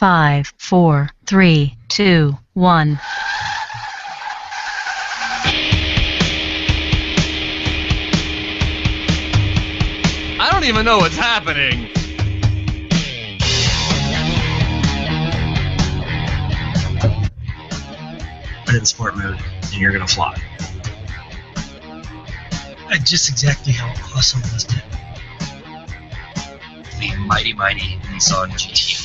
5, 4, 3, 2, 1. I don't even know what's happening. Put it in sport mode, and you're gonna fly. Just exactly how awesome was it? The mighty Nissan GT-R.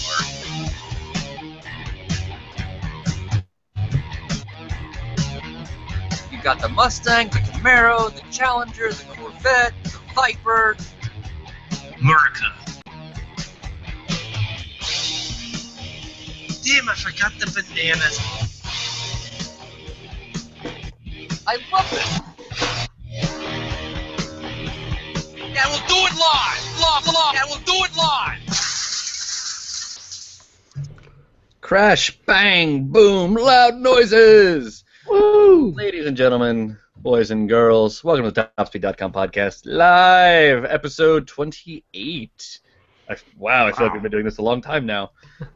You got the Mustang, the Camaro, the Challenger, the Corvette, the Viper. America. Damn, I forgot the bananas. I love it. Yeah, we'll do it live. Live. Yeah, we'll do it live. Crash, bang, boom, loud noises. Woo! Ladies and gentlemen, boys and girls, welcome to the TopSpeed.com podcast, live, episode 28. Wow, I feel like we've been doing this a long time now.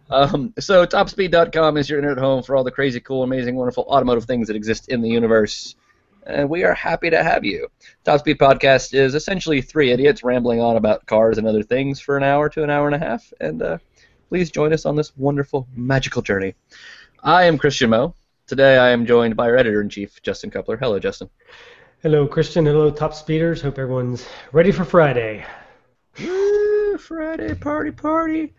So TopSpeed.com is your internet home for all the crazy, cool, amazing, wonderful automotive things that exist in the universe. And we are happy to have you. TopSpeed Podcast is essentially three idiots rambling on about cars and other things for an hour to an hour and a half. And please join us on this wonderful, magical journey. I am Christian Moe. Today I am joined by our editor-in-chief, Justin Coupler. Hello, Justin. Hello, Christian. Hello, Top Speeders. Hope everyone's ready for Friday. Woo, Friday, party.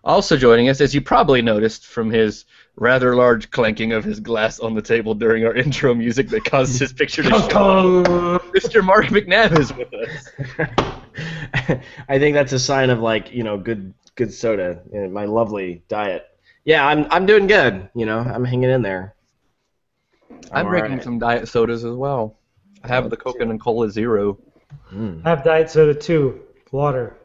Also joining us, as you probably noticed from his rather large clanking of his glass on the table during our intro music that caused his picture to show, Mr. Mark McNabb is with us. I think that's a sign of, like, you know, good soda and my lovely diet. Yeah, I'm doing good. You know, I'm hanging in there. I'm drinking some diet sodas as well. I have the Coke and Cola Zero. I have diet soda too. Water.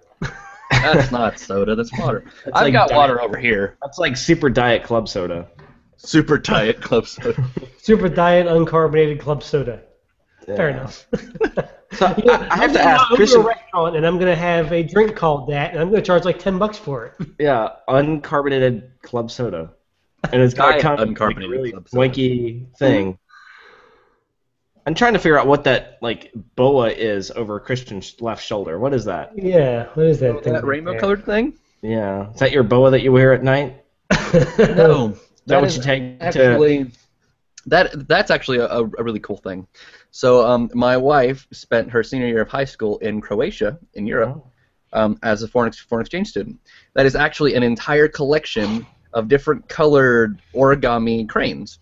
That's not soda, that's water. That's I've like got diet. water over here. That's like super diet club soda. Super diet club soda. Super diet uncarbonated club soda. Yeah. Fair enough. So I have to ask I'm Christian. going to a restaurant and I'm going to have a drink called that, and I'm going to charge like $10 for it. Yeah, uncarbonated club soda, and it's got Diet kind of uncarbonated like a really club soda. wanky thing. I'm trying to figure out what that like boa is over Christian's left shoulder. What is that? Yeah, what is that thing? That rainbow-colored thing? Yeah, is that your boa that you wear at night? No. Is that what you take to? Actually, that's actually a really cool thing. So my wife spent her senior year of high school in Croatia, in Europe, as a foreign exchange student. That is actually an entire collection of different colored origami cranes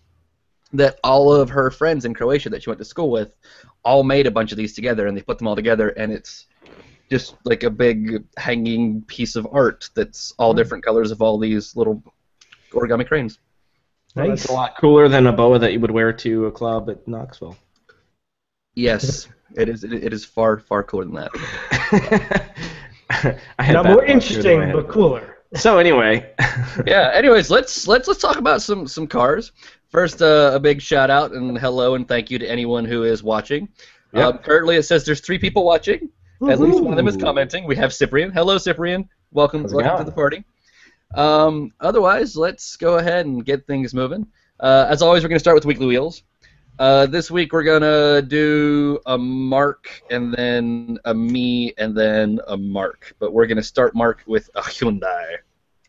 that all of her friends in Croatia that she went to school with all made a bunch of these together, and they put them all together, and it's just like a big hanging piece of art that's all different colors of all these little origami cranes. Well, Nice. that's a lot cooler than a boa that you would wear to a club at Knoxville. Yes, it is far cooler than that. I had Not that more thought through interesting, my head. but cooler. So anyway, Yeah. Anyways, let's talk about some cars. First, a big shout out and hello and thank you to anyone who is watching. Yep. Currently, it says there's 3 people watching. At least one of them is commenting. We have Cyprian. Hello, Cyprian. Welcome How's it to going? the party. Otherwise, let's go ahead and get things moving. As always, we're going to start with Weekly Wheels. This week we're going to do a Mark, and then a me, and then a Mark. But we're going to start, Mark, with a Hyundai.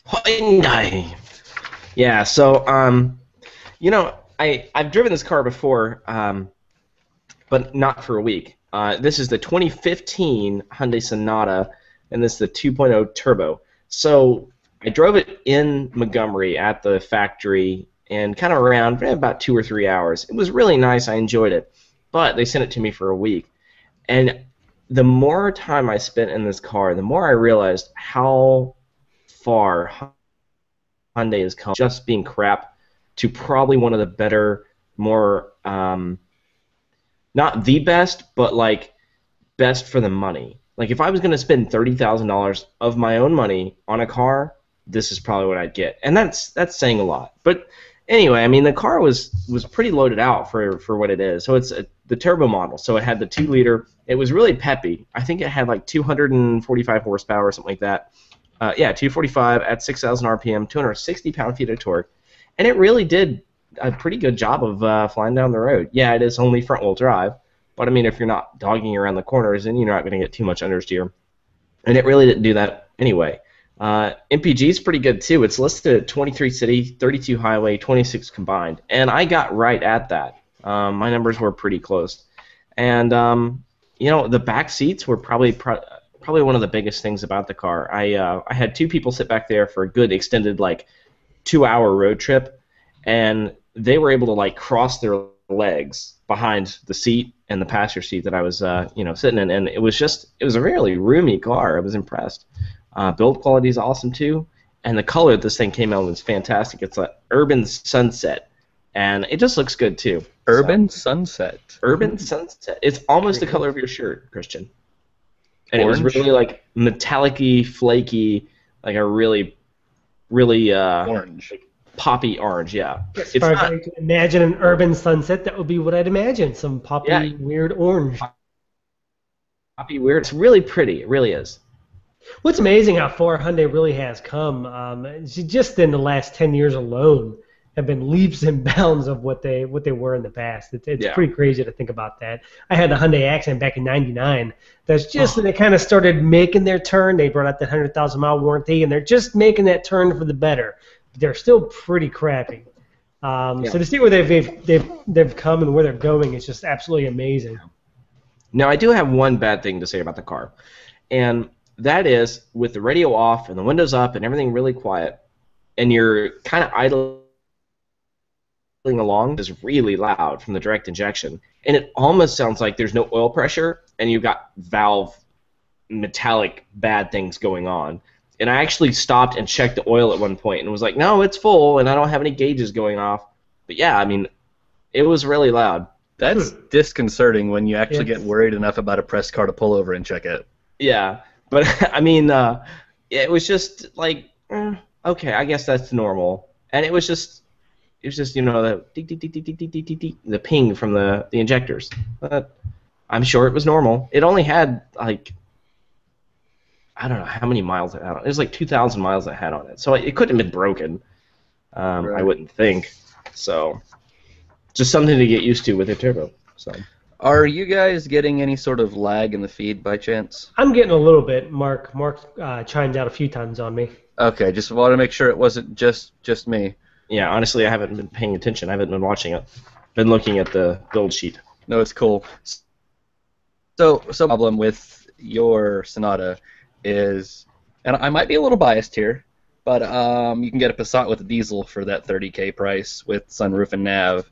Hyundai. Yeah. So you know, I've driven this car before, but not for a week. This is the 2015 Hyundai Sonata, and this is the 2.0 Turbo. So I drove it in Montgomery at the factory and kind of around about 2 or 3 hours. It was really nice. I enjoyed it. But they sent it to me for a week. And the more time I spent in this car, the more I realized how far Hyundai has come just being crap to probably one of the better, more, not the best, but like best for the money. Like if I was going to spend $30,000 of my own money on a car, this is probably what I'd get. And that's saying a lot. But anyway, I mean, the car was pretty loaded out for what it is. So it's the turbo model. So it had the 2-liter. It was really peppy. I think it had like 245 horsepower or something like that. Yeah, 245 at 6,000 RPM, 260 pound-feet of torque, and it really did a pretty good job of flying down the road. Yeah, it is only front-wheel drive, but I mean, if you're not dogging around the corners, then you're not going to get too much understeer, and it really didn't do that anyway. MPG is pretty good too. It's listed at 23 city, 32 highway, 26 combined, and I got right at that. My numbers were pretty close, and the back seats were probably one of the biggest things about the car. I had two people sit back there for a good extended 2-hour road trip, and they were able to cross their legs behind the seat and the passenger seat that I was sitting in, and it was a really roomy car. I was impressed. Build quality is awesome too, and the color this thing came out was fantastic. It's an urban sunset, and it just looks good too. Urban sunset. Urban sunset. It's almost the color of your shirt, Christian. And Orange? It was really metallic-y, flaky, a really Orange. Poppy orange. Yeah. If I could imagine an urban sunset, that would be what I'd imagine. Some poppy, Yeah. weird orange. Poppy weird. It's really pretty. It really is. What's amazing how far Hyundai really has come. Just in the last 10 years alone, have been leaps and bounds of what they were in the past. It's pretty crazy to think about that. I had a Hyundai Accent back in '99. That's just when they kind of started making their turn. They brought out the 100,000-mile warranty, and they're just making that turn for the better. They're still pretty crappy. So to see where they've come and where they're going is just absolutely amazing. Now, I do have one bad thing to say about the car, and that is with the radio off and the windows up and everything really quiet, and you're kind of idling along, is really loud from the direct injection, and it almost sounds like there's no oil pressure and you've got valve metallic bad things going on. And I actually stopped and checked the oil at one point and was like, no, it's full and I don't have any gauges going off. But yeah, I mean, it was really loud. That's disconcerting when you actually get worried enough about a press car to pull over and check it. Yeah, but I mean, it was just okay, I guess that's normal. And it was just the tick, tick, tick, tick, tick, tick, tick, tick, the ping from the injectors. But I'm sure it was normal. It only had I don't know how many miles it had on it. It was 2,000 miles it had on it. So it couldn't have been broken, I wouldn't think. So just something to get used to with a turbo. So. Are you guys getting any sort of lag in the feed by chance? I'm getting a little bit. Mark chimed out a few times on me. Okay, just wanted to make sure it wasn't just me. Yeah, honestly, I haven't been paying attention. I haven't been watching it. Been looking at the build sheet. No, it's cool. So problem with your Sonata is, and I might be a little biased here, but you can get a Passat with a diesel for that $30K price with sunroof and nav.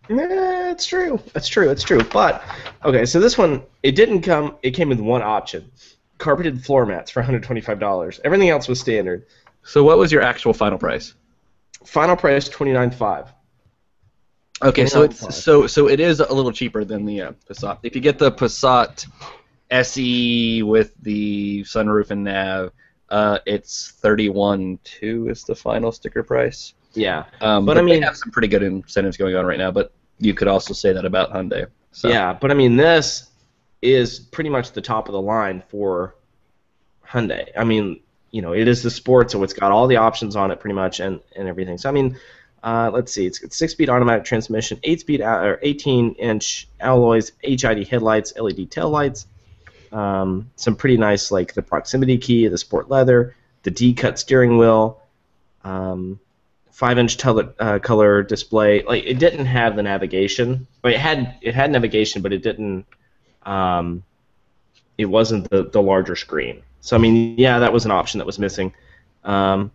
Yeah, it's true. It's true. But okay, so this one, it came with one option: carpeted floor mats for $125. Everything else was standard. So what was your actual final price? Final price $29,500. Okay, so it is a little cheaper than the Passat. If you get the Passat SE with the sunroof and nav, it's $31,200 is the final sticker price. Yeah, but I mean, they have some pretty good incentives going on right now. But you could also say that about Hyundai. So. Yeah, but I mean, this is pretty much the top of the line for Hyundai. I mean, it is the sport, so it's got all the options on it pretty much and everything. So I mean, let's see, it's got 6-speed automatic transmission, 8-speed or 18-inch alloys, HID headlights, LED taillights. Some pretty nice, the proximity key, the sport leather, the D-cut steering wheel. 5-inch color display. It didn't have the navigation. It had navigation, but it didn't. It wasn't the larger screen. So I mean, yeah, that was an option that was missing. I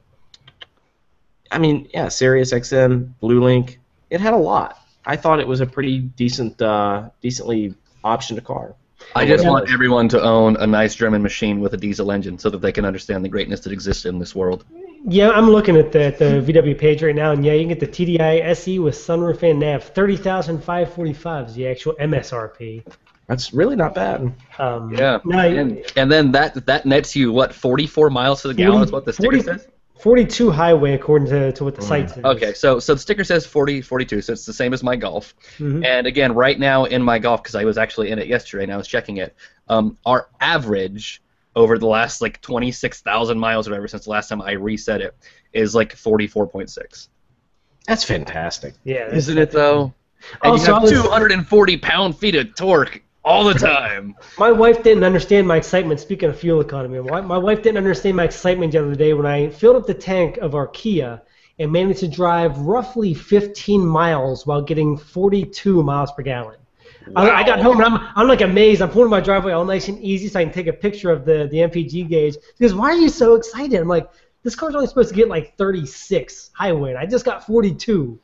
mean, yeah, Sirius XM, Blue Link. It had a lot. I thought it was a pretty decently optioned car. I just want everyone to own a nice German machine with a diesel engine so that they can understand the greatness that exists in this world. Yeah, I'm looking at the VW page right now, and yeah, you can get the TDI SE with sunroof and nav. $30,545 is the actual MSRP. That's really not bad. Yeah, and then that nets you, what, 44 miles to the gallon is what the sticker says? 42 highway according to what the site says. Okay, so the sticker says 42, so it's the same as my Golf. Mm-hmm. And again, right now in my Golf, because I was actually in it yesterday and I was checking it, our average over the last like 26,000 miles or whatever since the last time I reset it is like 44.6. That's fantastic. Yeah, Isn't it though? And you have 240 pound-feet of torque all the time. My wife didn't understand my excitement. Speaking of fuel economy, my wife didn't understand my excitement the other day when I filled up the tank of our Kia and managed to drive roughly 15 miles while getting 42 miles per gallon. Wow. I got home and I'm like amazed. I'm pulling my driveway all nice and easy so I can take a picture of the MPG gauge. She goes, "Why are you so excited?" I'm like, "This car's only supposed to get like 36 highway, and I just got 42."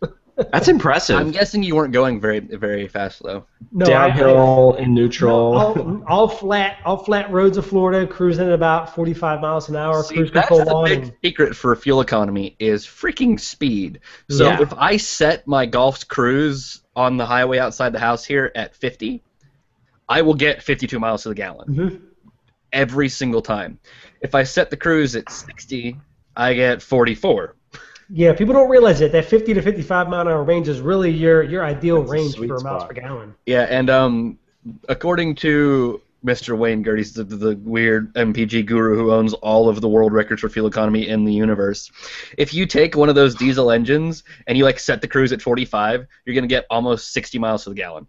That's impressive. I'm guessing you weren't going very, very fast though. No, downhill and neutral. No, all flat roads of Florida, cruising at about 45 miles an hour. See, cruise that's control the on. big secret for fuel economy is freaking speed. So Yeah. if I set my Golf's cruise on the highway outside the house here at 50, I will get 52 miles to the gallon. Mm-hmm. Every single time. If I set the cruise at 60, I get 44. Yeah, people don't realize that 50 to 55 mile an hour range is really your ideal That's a range sweet for miles spot. per gallon. Yeah, and according to Mr. Wayne Gertie's the weird MPG guru who owns all of the world records for fuel economy in the universe, if you take one of those diesel engines and you like set the cruise at 45, you're gonna get almost 60 miles to the gallon.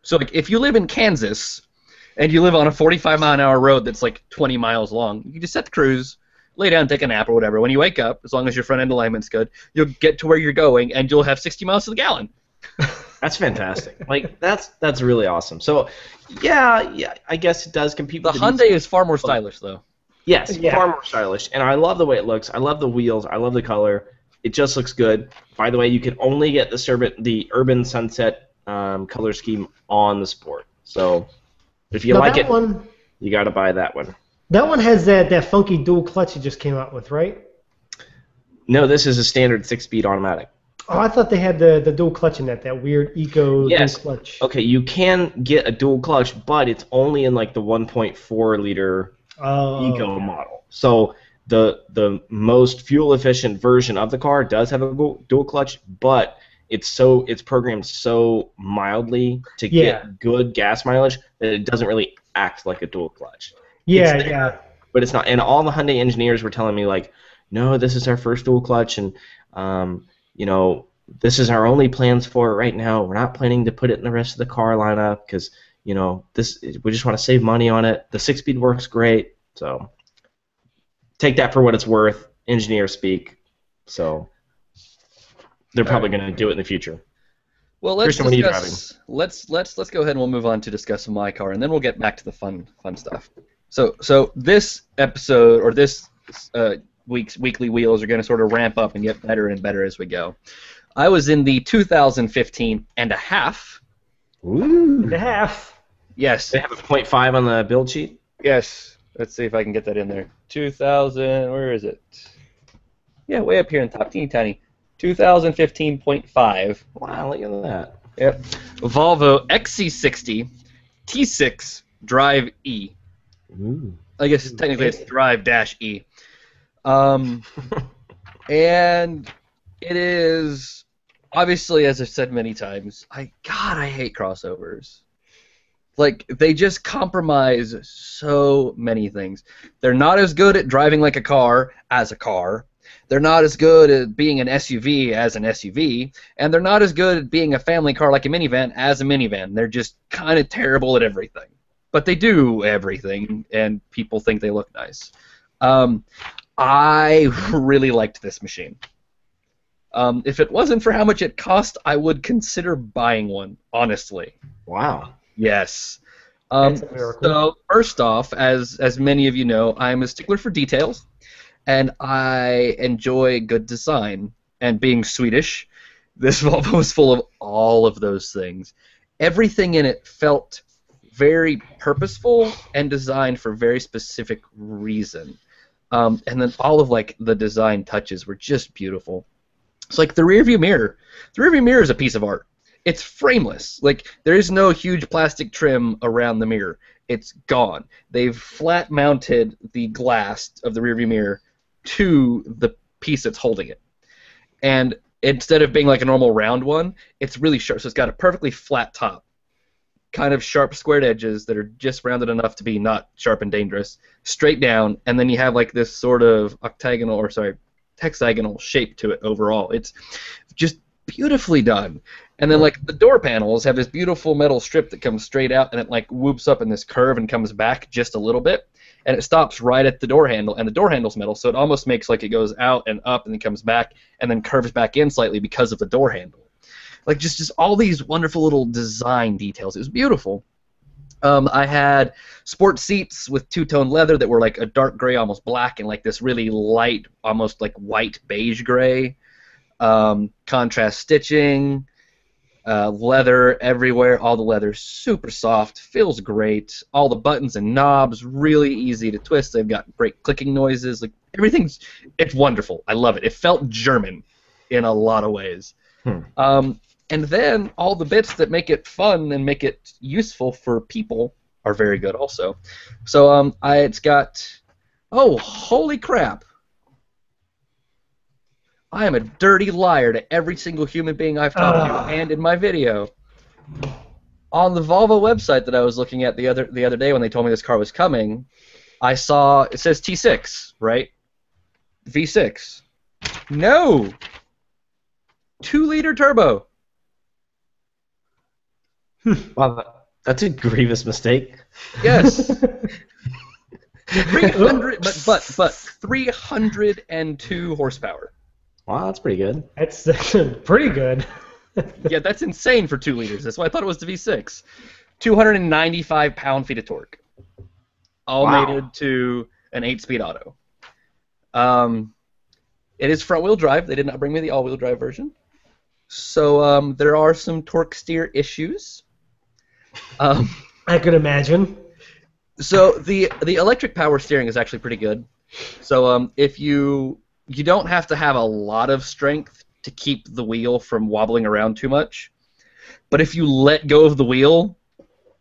So like if you live in Kansas and you live on a 45 mile an hour road that's like 20 miles long, you can just set the cruise, lay down, take a nap or whatever. When you wake up, as long as your front end alignment's good, you'll get to where you're going and you'll have 60 miles to the gallon. That's fantastic. Like that's really awesome. So, yeah, I guess it does compete. The with Hyundai is far more stylish though. Yes, Yeah. far more stylish, and I love the way it looks. I love the wheels. I love the color. It just looks good. By the way, you can only get the Urban Sunset color scheme on the Sport. So, if you Now like that it, one, you got to buy that one. that one has that funky dual clutch it just came out with, right? No, this is a standard 6-speed automatic. Oh, I thought they had the dual clutch in that weird eco Yes. dual clutch. Okay, you can get a dual clutch, but it's only in like the 1.4 liter Oh, eco okay. model. So the most fuel efficient version of the car does have a dual clutch, but it's programmed so mildly to Yeah. get good gas mileage that it doesn't really act like a dual clutch. Yeah, It's there, yeah. But it's not. And all the Hyundai engineers were telling me like, no, this is our first dual clutch, and this is our only plans for it right now. We're not planning to put it in the rest of the car lineup because we just want to save money on it. The 6-speed works great, so take that for what it's worth. Engineers speak, so they're probably going to do it in the future. Well, let's Christian, what are you discuss. Let's go ahead and we'll move on to discuss my car, and then we'll get back to the fun stuff. So this episode or this week's weekly wheels are going to sort of ramp up and get better and better as we go. I was in the 2015 and a half. Ooh. The half. Yes. They have a 0.5 on the build sheet. Yes. Let's see if I can get that in there. 2000. Where is it? Yeah, way up here in top, teeny tiny. 2015.5. Wow, look at that. Yep. Volvo XC60 T6 Drive E. Ooh. I guess technically it's Drive-E. And it is obviously, as I've said many times, I hate crossovers. Like, they just compromise so many things. They're not as good at driving like a car as a car. They're not as good at being an SUV as an SUV, and they're not as good at being a family car like a minivan as a minivan. They're just kind of terrible at everything. But they do everything, and people think they look nice. I really liked this machine. If it wasn't for how much it cost, I would consider buying one, honestly. Wow. Yes. That's a miracle. So first off, as many of you know, I'm a stickler for details, and I enjoy good design. And being Swedish, this Volvo was full of all of those things. Everything in it felt very purposeful and designed for a very specific reason. And then all of like the design touches were just beautiful. It's like the rearview mirror. The rearview mirror is a piece of art. It's frameless. Like, there is no huge plastic trim around the mirror. It's gone. They've flat mounted the glass of the rearview mirror to the piece that's holding it. And instead of being like a normal round one, it's really sharp. So it's got a perfectly flat top. kind of sharp squared edges that are just rounded enough to be not sharp and dangerous, straight down, and then you have like this sort of hexagonal shape to it overall. It's just beautifully done. And then like the door panels have this beautiful metal strip that comes straight out and it like whoops up in this curve and comes back just a little bit, and it stops right at the door handle, and the door handle's metal, so it almost makes like it goes out and up and then comes back and then curves back in slightly because of the door handle. Like just all these wonderful little design details. It was beautiful. I had sport seats with two-tone leather that were like a dark gray, almost black, and like this really light, almost like white beige gray. Contrast stitching, leather everywhere. All the leather super soft, feels great. All the buttons and knobs really easy to twist. They've got great clicking noises. Like it's wonderful. I love it. It felt German in a lot of ways. And then all the bits that make it fun and make it useful for people are very good also. So it's got, oh, holy crap. I am a dirty liar to every single human being I've talked to and in my video. On the Volvo website that I was looking at the other day when they told me this car was coming, I saw, it says T6, right? V6. No! 2-liter turbo. Wow, that's a grievous mistake. Yes. 300, but 302 horsepower. Wow, that's pretty good. That's pretty good. Yeah, that's insane for 2 liters. That's why I thought it was the V6. 295 pound-feet of torque. All mated to an 8-speed auto. It is front-wheel drive. They did not bring me the all-wheel drive version. So there are some torque steer issues. I could imagine. So the electric power steering is actually pretty good. So if you don't have to have a lot of strength to keep the wheel from wobbling around too much. But if you let go of the wheel,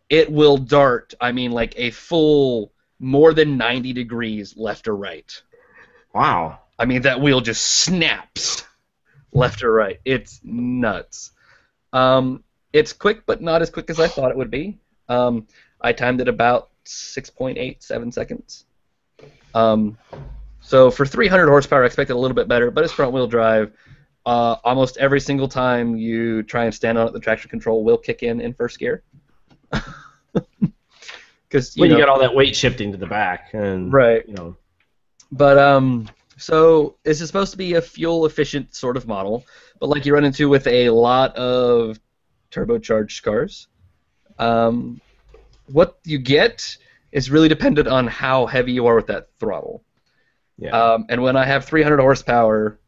it will dart, I mean, like a full more than 90 degrees left or right. Wow. I mean, that wheel just snaps left or right. It's nuts. It's quick, but not as quick as I thought it would be. I timed it about 6.87 seconds. So for 300 horsepower, I expected a little bit better, but it's front-wheel drive. Almost every single time you try and stand on it, the traction control will kick in first gear. Because you got all that weight shifting to the back, and right. But so this is supposed to be a fuel-efficient sort of model, but like you run into with a lot of turbocharged cars, what you get is really dependent on how heavy you are with that throttle. Yeah. And when I have 300 horsepower,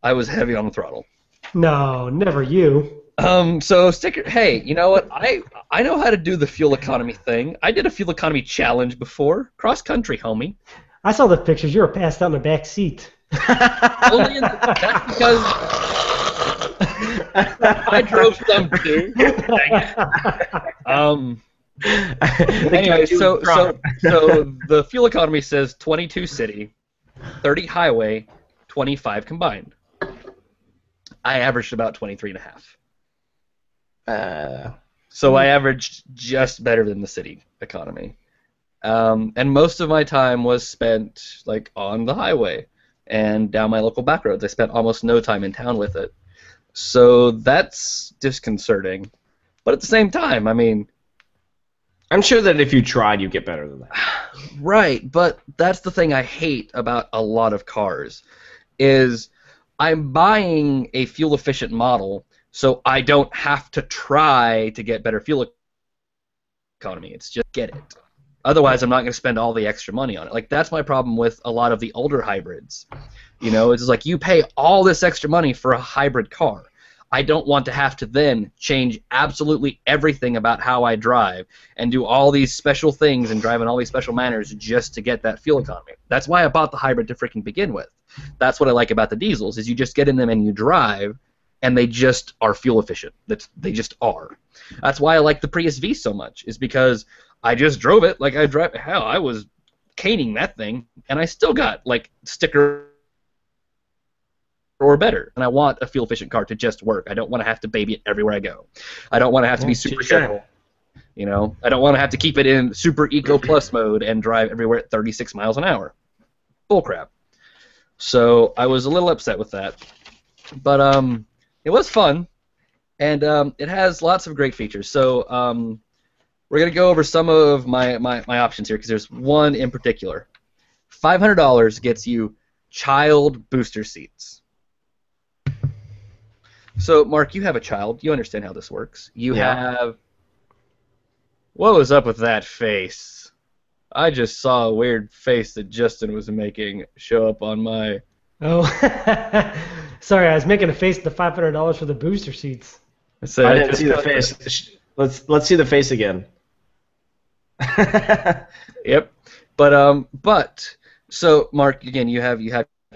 I was heavy on the throttle. No, never you. So hey, you know what? I know how to do the fuel economy thing. I did a fuel economy challenge before. Cross country, homie. I saw the pictures. You were passed out in the back seat. That's because I drove some too. Anyway, so the fuel economy says 22 city, 30 highway, 25 combined. I averaged about 23.5. So I averaged just better than the city economy. And most of my time was spent like on the highway and down my local back roads. I spent almost no time in town with it. So that's disconcerting. But at the same time, I mean, I'm sure that if you tried, you'd get better than that. Right, but that's the thing I hate about a lot of cars, is I'm buying a fuel-efficient model, so I don't have to try to get better fuel economy. It's just get it. Otherwise, I'm not going to spend all the extra money on it. Like, that's my problem with a lot of the older hybrids. You know, it's like you pay all this extra money for a hybrid car. I don't want to have to then change absolutely everything about how I drive and do all these special things and drive in all these special manners just to get that fuel economy. That's why I bought the hybrid to freaking begin with. That's what I like about the diesels, is you just get in them and you drive, and they just are fuel efficient. They just are. That's why I like the Prius V so much, is because I just drove it like I drive. Hell, I was caning that thing, and I still got like sticker or better. And I want a fuel-efficient car to just work. I don't want to have to baby it everywhere I go. I don't want to have to be super careful. You know, I don't want to have to keep it in super eco plus mode and drive everywhere at 36 miles an hour. Bullcrap. So I was a little upset with that, but it was fun, and it has lots of great features. So we're gonna go over some of my options here because there's one in particular. $500 gets you child booster seats. So Mark, you have a child. You understand how this works. You have. What was up with that face? I just saw a weird face that Justin was making show up on my... Oh, sorry, I was making a face at the $500 for the booster seats. So I didn't see the face. Let's see the face again. Yep. But so Mark, again, you have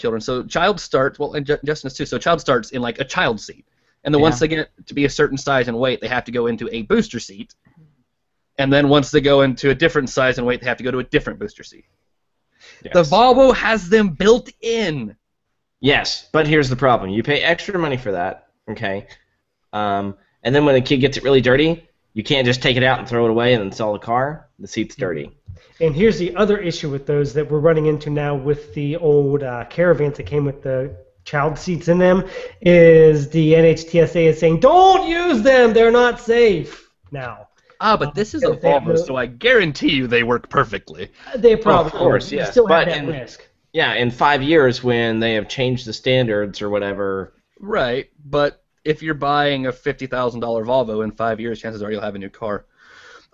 children. So child starts, well, and Justin is too. So child starts in like a child seat, and then once they get to be a certain size and weight, they have to go into a booster seat. And then once they go into a different size and weight, they have to go to a different booster seat. Yes. The Volvo has them built in. Yes, but here's the problem. You pay extra money for that, okay? And then when a kid gets it really dirty, you can't just take it out and throw it away and then sell the car. The seat's dirty. And here's the other issue with those that we're running into now with the old Caravans that came with the child seats in them, is the NHTSA is saying, don't use them, they're not safe now. But this is a Volvo, so I guarantee you they work perfectly. They probably, of course, yes. Still have that risk. Yeah, in 5 years when they have changed the standards or whatever. Right, but if you're buying a $50,000 Volvo in 5 years, chances are you'll have a new car.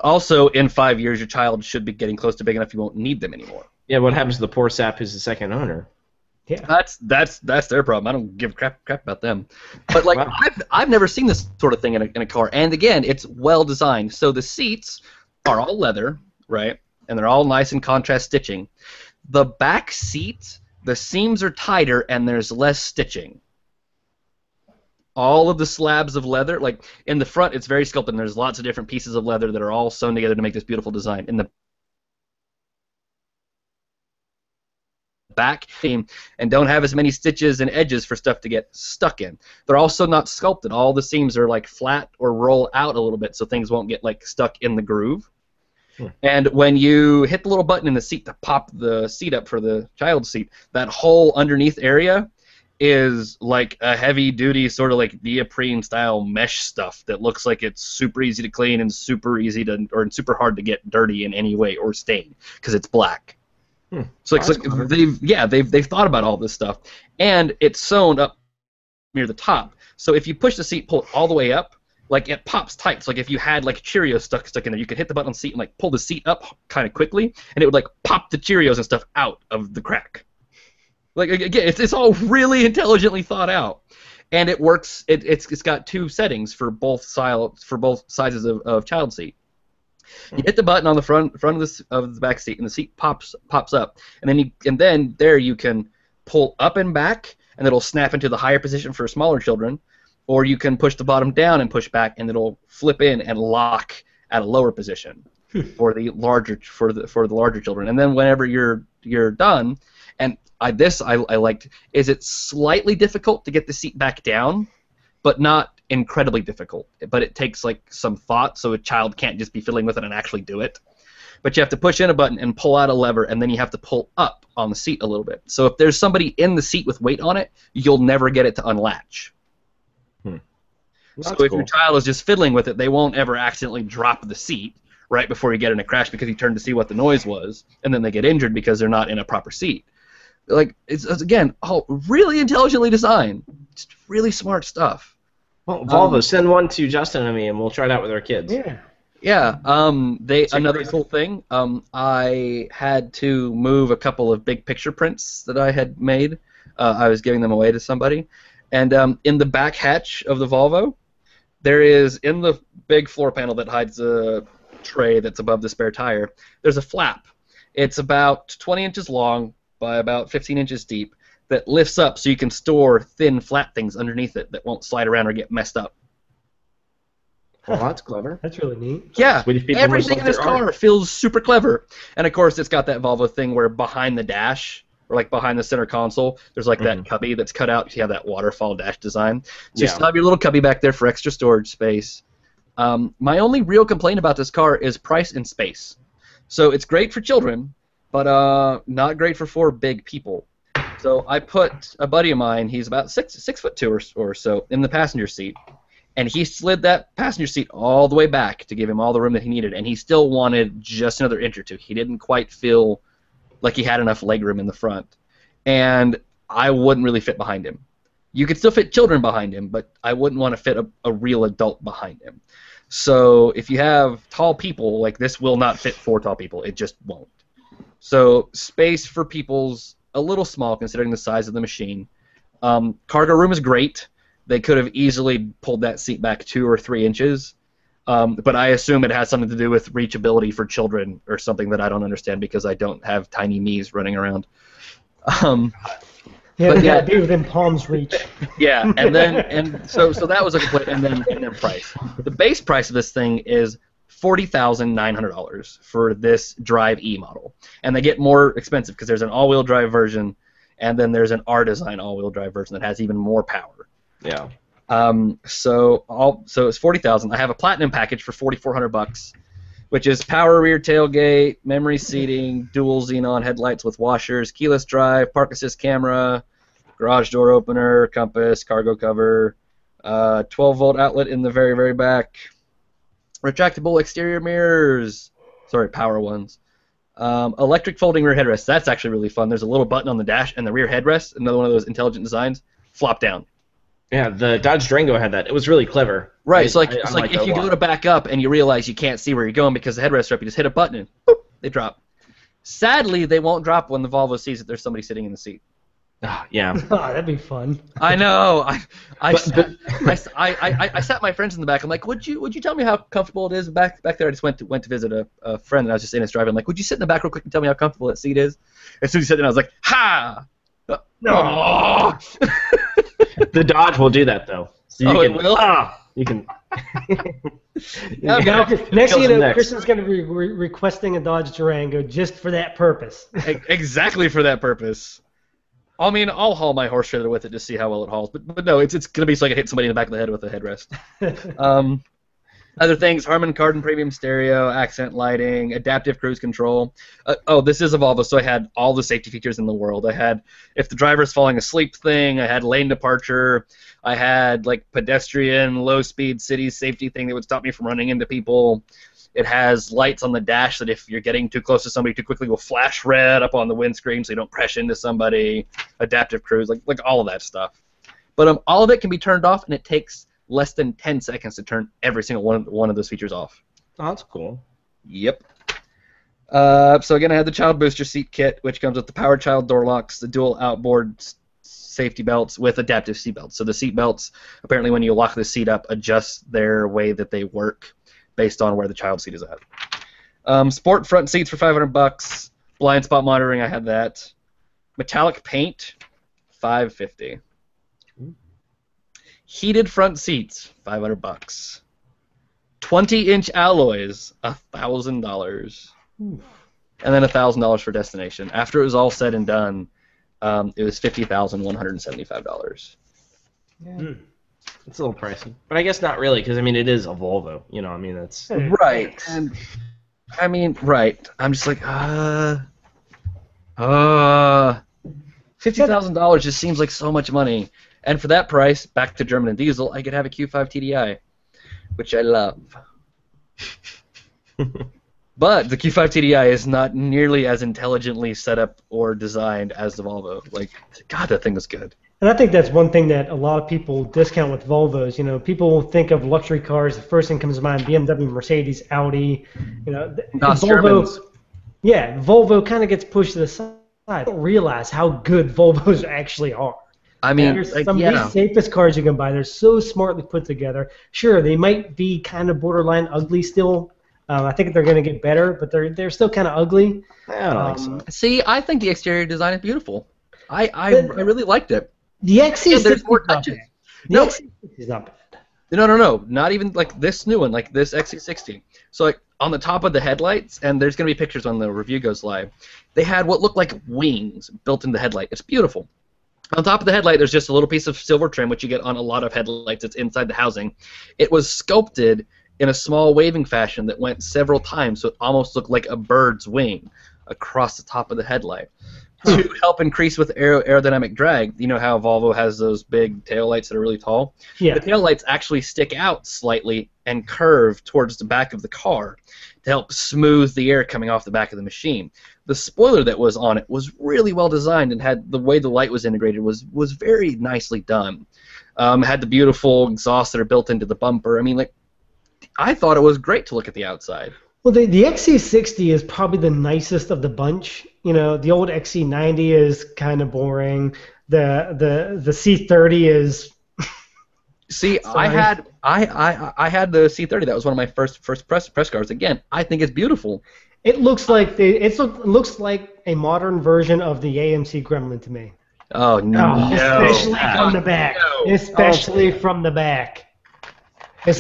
Also, in 5 years, your child should be getting close to big enough you won't need them anymore. Yeah, what happens to the poor sap who's the second owner? Yeah, that's their problem. I don't give crap about them. But like, Wow. I've never seen this sort of thing in a car. And again, it's well designed. So the seats are all leather, right? And they're all nice and contrast stitching. The back seat, the seams are tighter and there's less stitching. All of the slabs of leather, like in the front, it's very sculpted. And there's lots of different pieces of leather that are all sewn together to make this beautiful design. In the back seam and don't have as many stitches and edges for stuff to get stuck in. They're also not sculpted. All the seams are like flat or roll out a little bit so things won't get like stuck in the groove. And when you hit the little button in the seat to pop the seat up for the child seat, that whole underneath area is like a heavy-duty sort of like neoprene-style mesh stuff that looks like it's super easy to clean and super easy to, or super hard to get dirty in any way or stain because it's black. So like they've thought about all this stuff, and it's sewn up near the top. So if you push the seat, pull it all the way up, like it pops tight. So like if you had like Cheerios stuck in there, you could hit the button on the seat and like pull the seat up kind of quickly, and it would like pop the Cheerios and stuff out of the crack. Like again, it's all really intelligently thought out, and it works. It's got two settings for both sizes of child seat. You hit the button on the front of the back seat, and the seat pops up, and then there you can pull up and back, and it'll snap into the higher position for smaller children, or you can push the bottom down and push back, and it'll flip in and lock at a lower position for the larger children. And then whenever you're done, and I liked, is it's slightly difficult to get the seat back down, but not incredibly difficult. But it takes like some thought, so a child can't just be fiddling with it and actually do it. But you have to push in a button and pull out a lever, and then you have to pull up on the seat a little bit. So if there's somebody in the seat with weight on it, you'll never get it to unlatch. So if your child is just fiddling with it, they won't ever accidentally drop the seat right before you get in a crash because you turned to see what the noise was, and then they get injured because they're not in a proper seat. Like it's again, all really intelligently designed. Just really smart stuff. Well, Volvo, send one to Justin and me, and we'll try it out with our kids. Yeah. Another cool thing. I had to move a couple of big picture prints that I had made. I was giving them away to somebody, and in the back hatch of the Volvo, there is in the big floor panel that hides the tray that's above the spare tire. There's a flap. It's about 20 inches long by about 15 inches deep. That lifts up so you can store thin, flat things underneath it that won't slide around or get messed up. Well, that's clever. That's really neat. Yeah, everything in this car feels super clever. And, of course, it's got that Volvo thing where behind the dash, or like behind the center console, there's like that cubby that's cut out. You have that waterfall dash design. So you still have your little cubby back there for extra storage space. My only real complaint about this car is price and space. So it's great for children, but not great for 4 big people. So I put a buddy of mine, he's about 6'2" or so, in the passenger seat, and he slid that passenger seat all the way back to give him all the room that he needed, and he still wanted just another inch or two. He didn't quite feel like he had enough legroom in the front, and I wouldn't really fit behind him. You could still fit children behind him, but I wouldn't want to fit a real adult behind him. So if you have tall people, like this will not fit 4 tall people. It just won't. So space for people's a little small considering the size of the machine. Cargo room is great. They could have easily pulled that seat back 2 or 3 inches, but I assume it has something to do with reachability for children or something that I don't understand because I don't have tiny knees running around. Yeah, they gotta be within palm's reach. Yeah, so that was a complaint, and then price. The base price of this thing is $40,900 for this Drive E model, and they get more expensive because there's an all-wheel drive version, and then there's an R Design all-wheel drive version that has even more power. Yeah. So it's $40,000. I have a platinum package for $4,400, which is power rear tailgate, memory seating, dual xenon headlights with washers, keyless drive, park assist camera, garage door opener, compass, cargo cover, 12-volt outlet in the very, very back, retractable exterior mirrors, sorry, power ones, electric folding rear headrest. That's actually really fun. There's a little button on the dash, and the rear headrest, another one of those intelligent designs, flop down. Yeah, the Dodge Durango had that. It was really clever. Right, it's like if you go to back up and you realize you can't see where you're going because the headrest up, you just hit a button and boop, they drop. Sadly, they won't drop when the Volvo sees that there's somebody sitting in the seat. Yeah. Oh, that'd be fun. I know. I sat my friends in the back. I'm like, would you tell me how comfortable it is back there? I just went to visit a friend, and I was just in his driving. I'm like, would you sit in the back real quick and tell me how comfortable that seat is? As soon as he said that, I was like, ha! No. The Dodge will do that though. So you it will. You can. Next thing you know, Kristen's going to be requesting a Dodge Durango just for that purpose. Exactly for that purpose. I mean, I'll haul my horse trailer with it to see how well it hauls, but no, it's going to be so I can hit somebody in the back of the head with a headrest. Other things: Harman Kardon premium stereo, accent lighting, adaptive cruise control. This is a Volvo, so I had all the safety features in the world. I had if the driver's falling asleep thing. I had lane departure. I had like pedestrian, low-speed city safety thing that would stop me from running into people. It has lights on the dash that if you're getting too close to somebody too quickly will flash red up on the windscreen so you don't crash into somebody. Adaptive cruise, like all of that stuff. But all of it can be turned off, and it takes less than 10 seconds to turn every single one of those features off. Oh, that's cool. Yep. So again, I had the child booster seat kit, which comes with the power child door locks, the dual outboard safety belts with adaptive seat belts. So the seat belts, apparently when you lock the seat up, adjust their way that they work based on where the child seat is at. Sport front seats for $500. Blind spot monitoring, I had that. Metallic paint, $550. Heated front seats, $500. 20-inch alloys, $1,000. And then $1,000 for destination. After it was all said and done, it was $50,175. Yeah. It's a little pricey, but I guess not really, because I mean it is a Volvo. You know, I mean that's right. And I mean, right. I'm just like, $50,000 just seems like so much money. And for that price, back to German and diesel, I could have a Q5 TDI, which I love. But the Q5 TDI is not nearly as intelligently set up or designed as the Volvo. Like, God, that thing was good. And I think that's one thing that a lot of people discount with Volvos. You know, people think of luxury cars. The first thing comes to mind: BMW, Mercedes, Audi. You know, Volvo. Yeah, Volvo kind of gets pushed to the side. I don't realize how good Volvos actually are. I mean, they're some of the safest cars you can buy. They're so smartly put together. Sure, they might be kind of borderline ugly still. I think they're going to get better, but they're still kind of ugly. I don't think so. See, I think the exterior design is beautiful. I really liked it. The XC60 there's more touches. The XC60 is not bad. No. Not even like this new one, like this XC60. So like on the top of the headlights, and there's going to be pictures when the review goes live, they had what looked like wings built in the headlight. It's beautiful. On top of the headlight, there's just a little piece of silver trim, which you get on a lot of headlights. It's inside the housing. It was sculpted in a small waving fashion that went several times, so it almost looked like a bird's wing across the top of the headlight. To help increase with aerodynamic drag, you know how Volvo has those big taillights that are really tall? Yeah. The taillights actually stick out slightly and curve towards the back of the car to help smooth the air coming off the back of the machine. The spoiler that was on it was really well designed, and had the way the light was integrated was very nicely done. Had the beautiful exhausts that are built into the bumper. I mean, like, I thought it was great to look at the outside. Well, the XC60 is probably the nicest of the bunch. You know, the old XC90 is kind of boring. The C30 is. See, I had the C30. That was one of my first press cars. Again, I think it's beautiful. It looks like it looks like a modern version of the AMC Gremlin to me. Oh no! Especially from the back. No. Especially from the back.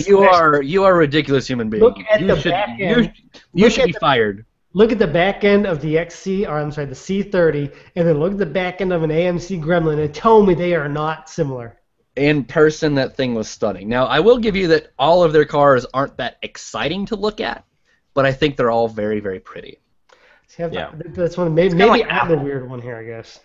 You are a ridiculous human being. Look at the back end. You should be fired. Look at the back end of the the C30, and then look at the back end of an AMC Gremlin, and tell me they are not similar. In person, that thing was stunning. Now, I will give you that all of their cars aren't that exciting to look at, but I think they're all very, very pretty. That's one. Maybe like I'm the weird one here, I guess.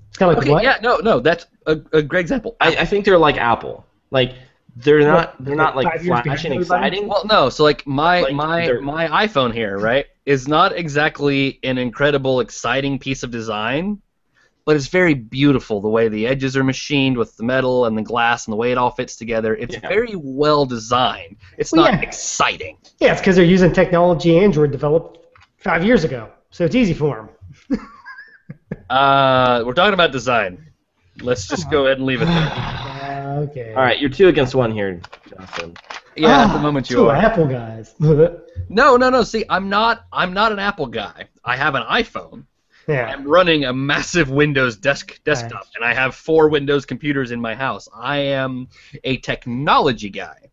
It's kind of like Okay, what? yeah, no, that's a great example. I think they're like Apple. Like they're not like 5 years flashy and behind exciting. Well, no, so like my they're- iPhone here, right, is not exactly an incredible, exciting piece of design, but it's very beautiful the way the edges are machined with the metal and the glass and the way it all fits together. It's very well designed. It's not exciting. Yeah, it's because they're using technology Android developed 5 years ago, so it's easy for them. We're talking about design. Let's just go ahead and leave it there. Okay. All right, you're 2 against 1 here, Justin. Yeah, at the moment you two are. Apple guys. No. See, I'm not an Apple guy. I have an iPhone. Yeah. I'm running a massive Windows desktop, and I have 4 Windows computers in my house. I am a technology guy,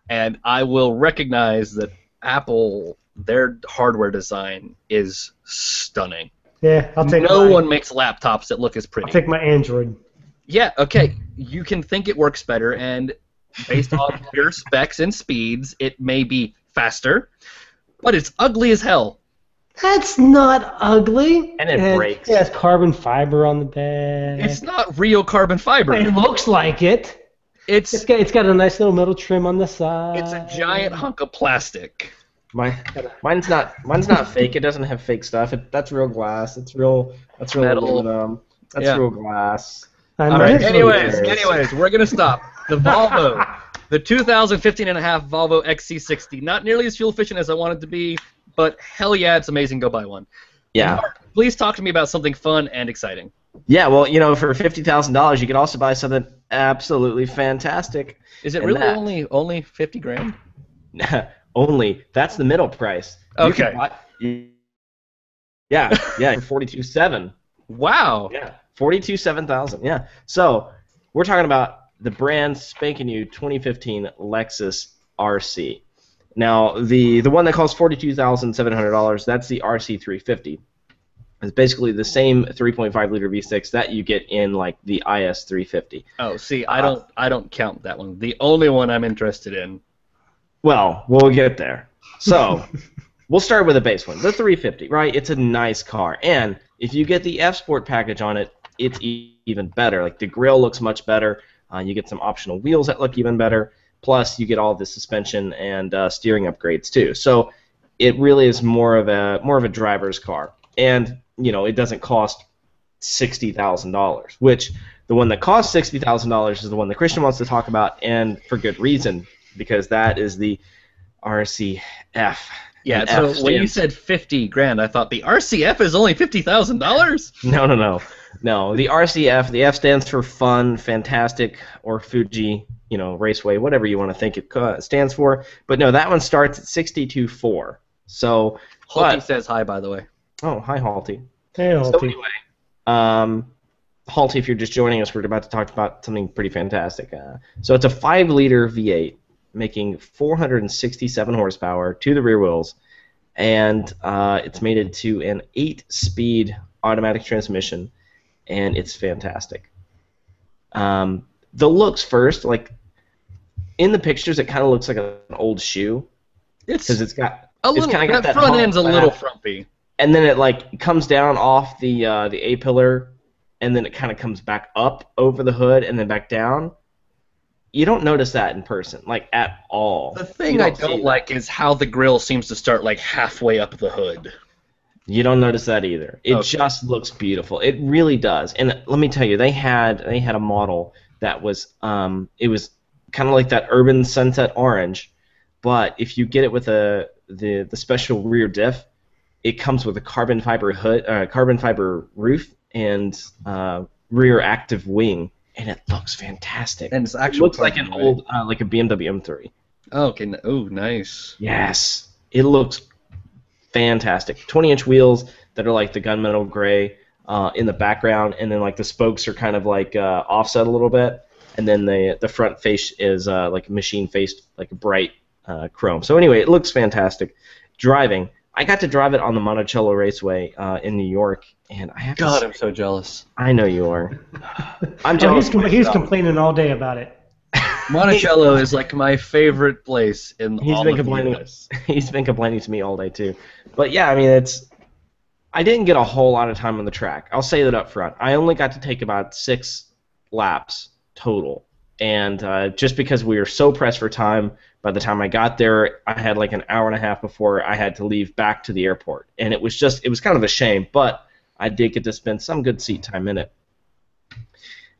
and I will recognize that Apple, their hardware design is stunning. Yeah, I'll take No one makes laptops that look as pretty. I'll take my Android. Yeah, okay. You can think it works better, and based on pure specs and speeds, it may be faster, but it's ugly as hell. That's not ugly. And it breaks. It has carbon fiber on the back. It's not real carbon fiber. It looks like it. It's got a nice little metal trim on the side. It's a giant hunk of plastic. Mine's not fake. It doesn't have fake stuff. That's real glass. That's real Metal. aluminum. That's real glass. All right. Anyways, we're gonna stop. The Volvo, the 2015 and a half Volvo XC60, not nearly as fuel efficient as I want it to be, but hell yeah, it's amazing. Go buy one. Yeah. Mark, please talk to me about something fun and exciting. Yeah. Well, for $50,000, you could also buy something absolutely fantastic. Is it And really only 50 grand? Only. That's the middle price. You can Okay. Yeah. 42.7. Wow. Yeah. 42,700. Yeah. So we're talking about the brand spanking new 2015 Lexus RC. Now the one that costs $42,700, that's the RC 350. It's basically the same 3.5 liter V6 that you get in like the IS 350. Oh, see, I don't count that one. The only one I'm interested in. Well, we'll get there. So we'll start with the base one, the 350, right? It's a nice car, and if you get the F Sport package on it, it's even better. Like the grille looks much better. You get some optional wheels that look even better. Plus, you get all the suspension and steering upgrades too. So it really is more of a driver's car, and it doesn't cost $60,000. Which the one that costs $60,000 is the one that Christian wants to talk about, and for good reason, because that is the RC F. Yeah, so when you said 50 grand, I thought the RCF is only $50,000? No. The RCF, the F stands for fun, fantastic, or Fuji, raceway, whatever you want to think it stands for. But no, that one starts at 62.4. So, Halty says hi, by the way. Oh, hi, Halty. Hey, Halty. So anyway, Halty, if you're just joining us, we're about to talk about something pretty fantastic. So it's a 5-liter V8 making 467 horsepower to the rear wheels, and it's mated to an 8-speed automatic transmission, and it's fantastic. The looks first, like in the pictures, it kind of looks like an old shoe, because it's got a little. Kinda got that front hump end's a back. little frumpy. And then it like comes down off the A-pillar, and then it kind of comes back up over the hood and then back down. You don't notice that in person, like at all. The thing I don't like is how the grille seems to start like halfway up the hood. You don't notice that either. It just looks beautiful. It really does. And let me tell you, they had a model that was it was kind of like that urban sunset orange, but if you get it with the special rear diff, it comes with a carbon fiber hood, carbon fiber roof, and rear active wing, and it looks fantastic. And it's actually looks like an old, like a BMW M3. Oh, okay. Oh, nice. Yes, it looks fantastic. 20-inch wheels that are like the gunmetal gray in the background, and then like the spokes are kind of like offset a little bit, and then the front face is like machine faced, like a bright chrome. So anyway, it looks fantastic. Driving. I got to drive it on the Monticello Raceway in New York, and I have God, to say, I'm so jealous. I know you are. I'm jealous. He's complaining all day about it. Monticello is like my favorite place in all of the US. He's been complaining to me all day too. But yeah, I mean, I didn't get a whole lot of time on the track. I'll say that up front. I only got to take about 6 laps total, and just because we were so pressed for time. By the time I got there, I had like an hour and a half before I had to leave back to the airport. And it was kind of a shame, but I did get to spend some good seat time in it.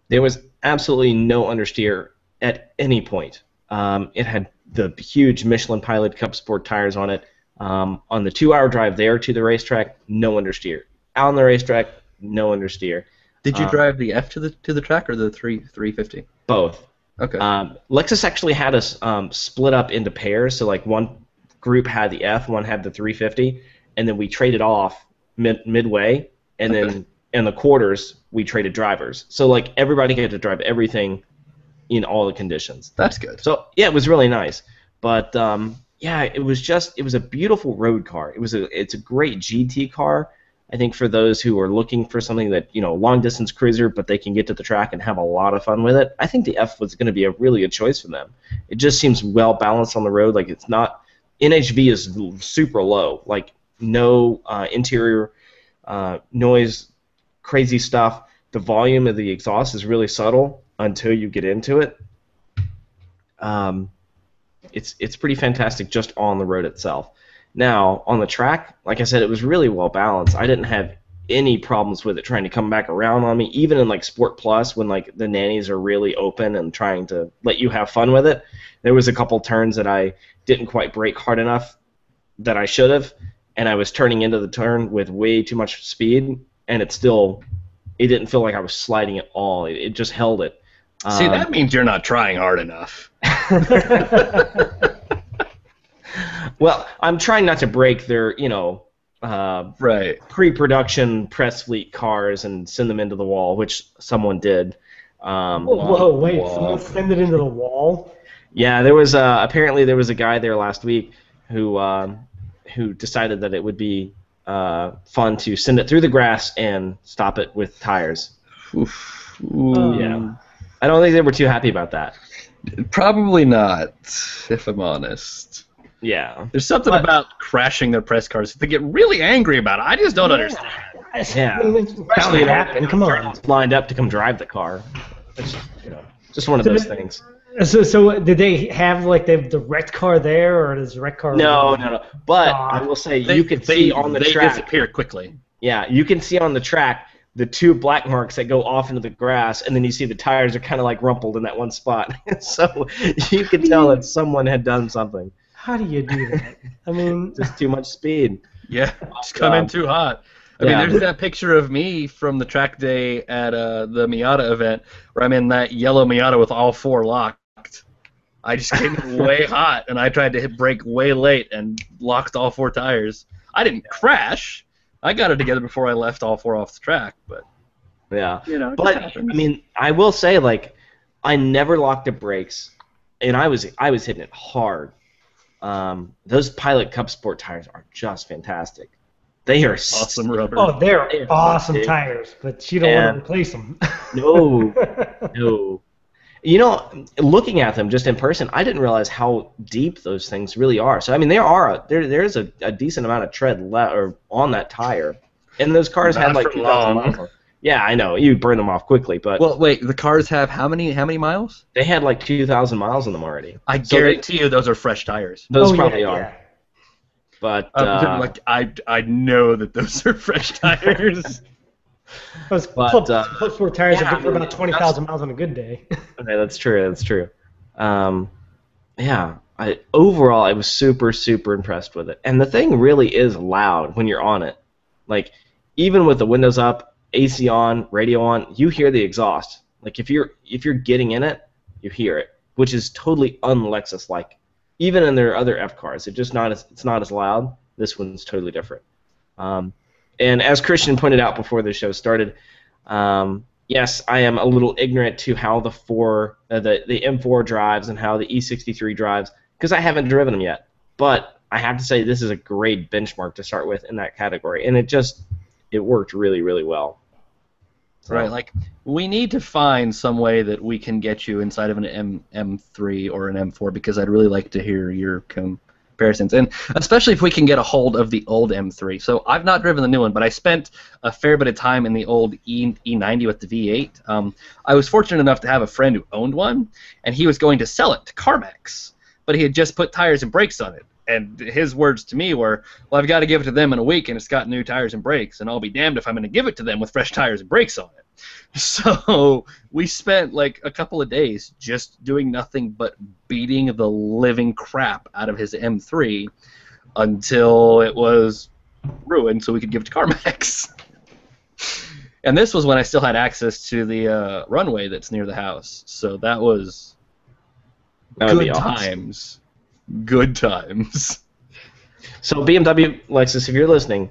There was absolutely no understeer at any point. It had the huge Michelin Pilot Cup Sport tires on it. On the 2-hour drive there to the racetrack, no understeer. Out on the racetrack, no understeer. Did you drive the F to the track or the 350? Both. Okay. Lexus actually had us split up into pairs, so like one group had the F, one had the 350, and then we traded off midway, and then in the quarters we traded drivers. So like everybody got to drive everything in all the conditions. That's good. So yeah, it was really nice. But yeah, it was a beautiful road car. It's a great GT car. I think for those who are looking for something that, long distance cruiser, but they can get to the track and have a lot of fun with it, I think the F was going to be a really good choice for them. It just seems well balanced on the road. Like it's not, NHV is super low, like no interior noise, crazy stuff. The volume of the exhaust is really subtle until you get into it. It's pretty fantastic just on the road itself. Now, on the track, like I said, it was really well balanced. I didn't have any problems with it trying to come back around on me, even in like Sport Plus when like the nannies are really open and trying to let you have fun with it. There was a couple turns that I didn't quite brake hard enough that I should have, and I was turning into the turn with way too much speed, and it didn't feel like I was sliding at all. It just held it. See, that means you're not trying hard enough. Well, I'm trying not to break their, right, pre-production press fleet cars and send them into the wall, which someone did. Someone send it into the wall? Yeah, there was apparently there was a guy there last week who decided that it would be fun to send it through the grass and stop it with tires. Oof. Yeah, I don't think they were too happy about that. Probably not, if I'm honest. Yeah. There's something about crashing their press cars that they get really angry about. I just don't understand. Yeah. Especially happen. Come on. Lined up to come drive the car. It's, just one of those things. So did they have like the wrecked car there, or does the wrecked car? No. But I will say you can see on the track. They disappear quickly. Yeah, you can see on the track the 2 black marks that go off into the grass, and then you see the tires are kind of like rumpled in that one spot. So you can tell that someone had done something. How do you do that? I mean, just too much speed. Yeah, just come in too hot. I mean, there's that picture of me from the track day at the Miata event where I'm in that yellow Miata with all 4 locked. I just came in way hot, and I tried to hit brake way late and locked all 4 tires. I didn't crash. I got it together before I left all 4 off the track, but yeah. But I mean, I will say, like, I never locked the brakes, and I was hitting it hard. Those Pilot Cup Sport tires are just fantastic. They are awesome rubber. Oh, they're awesome tires, but you don't want to replace them. No. You know, looking at them just in person, I didn't realize how deep those things really are. So I mean, there's a decent amount of tread on that tire, and those cars had like 2,000 miles on. Yeah, I know you burn them off quickly, but well, wait, the cars have how many miles? They had like 2,000 miles on them already. I guarantee you, those are fresh tires. Those probably are. Yeah. But like I know that those are fresh tires. Those Club tires are good for about 20,000 miles on a good day. Okay, that's true. That's true. Yeah. Overall, I was super, super impressed with it. And the thing really is loud when you're on it. Like, even with the windows up, AC on, radio on, you hear the exhaust. Like, if you're getting in it, you hear it, which is totally un-Lexus-like. Even in their other F cars, it's not as loud. This one's totally different. And as Christian pointed out before the show started, yes, I am a little ignorant to how the M4 drives and how the E63 drives, because I haven't driven them yet. But I have to say this is a great benchmark to start with in that category, and it worked really, really well. So, right, like we need to find some way that we can get you inside of an M3 or an M4, because I'd really like to hear your comparisons, and especially if we can get a hold of the old M3. So I've not driven the new one, but I spent a fair bit of time in the old E90 with the V8. I was fortunate enough to have a friend who owned one, and he was going to sell it to CarMax, but he had just put tires and brakes on it. And his words to me were, well, I've got to give it to them in a week, and it's got new tires and brakes, and I'll be damned if I'm going to give it to them with fresh tires and brakes on it. So we spent like a couple of days just doing nothing but beating the living crap out of his M3 until it was ruined so we could give it to CarMax. And this was when I still had access to the runway that's near the house. So that would be good awesome. times. Good times. So BMW, Lexus, if you're listening,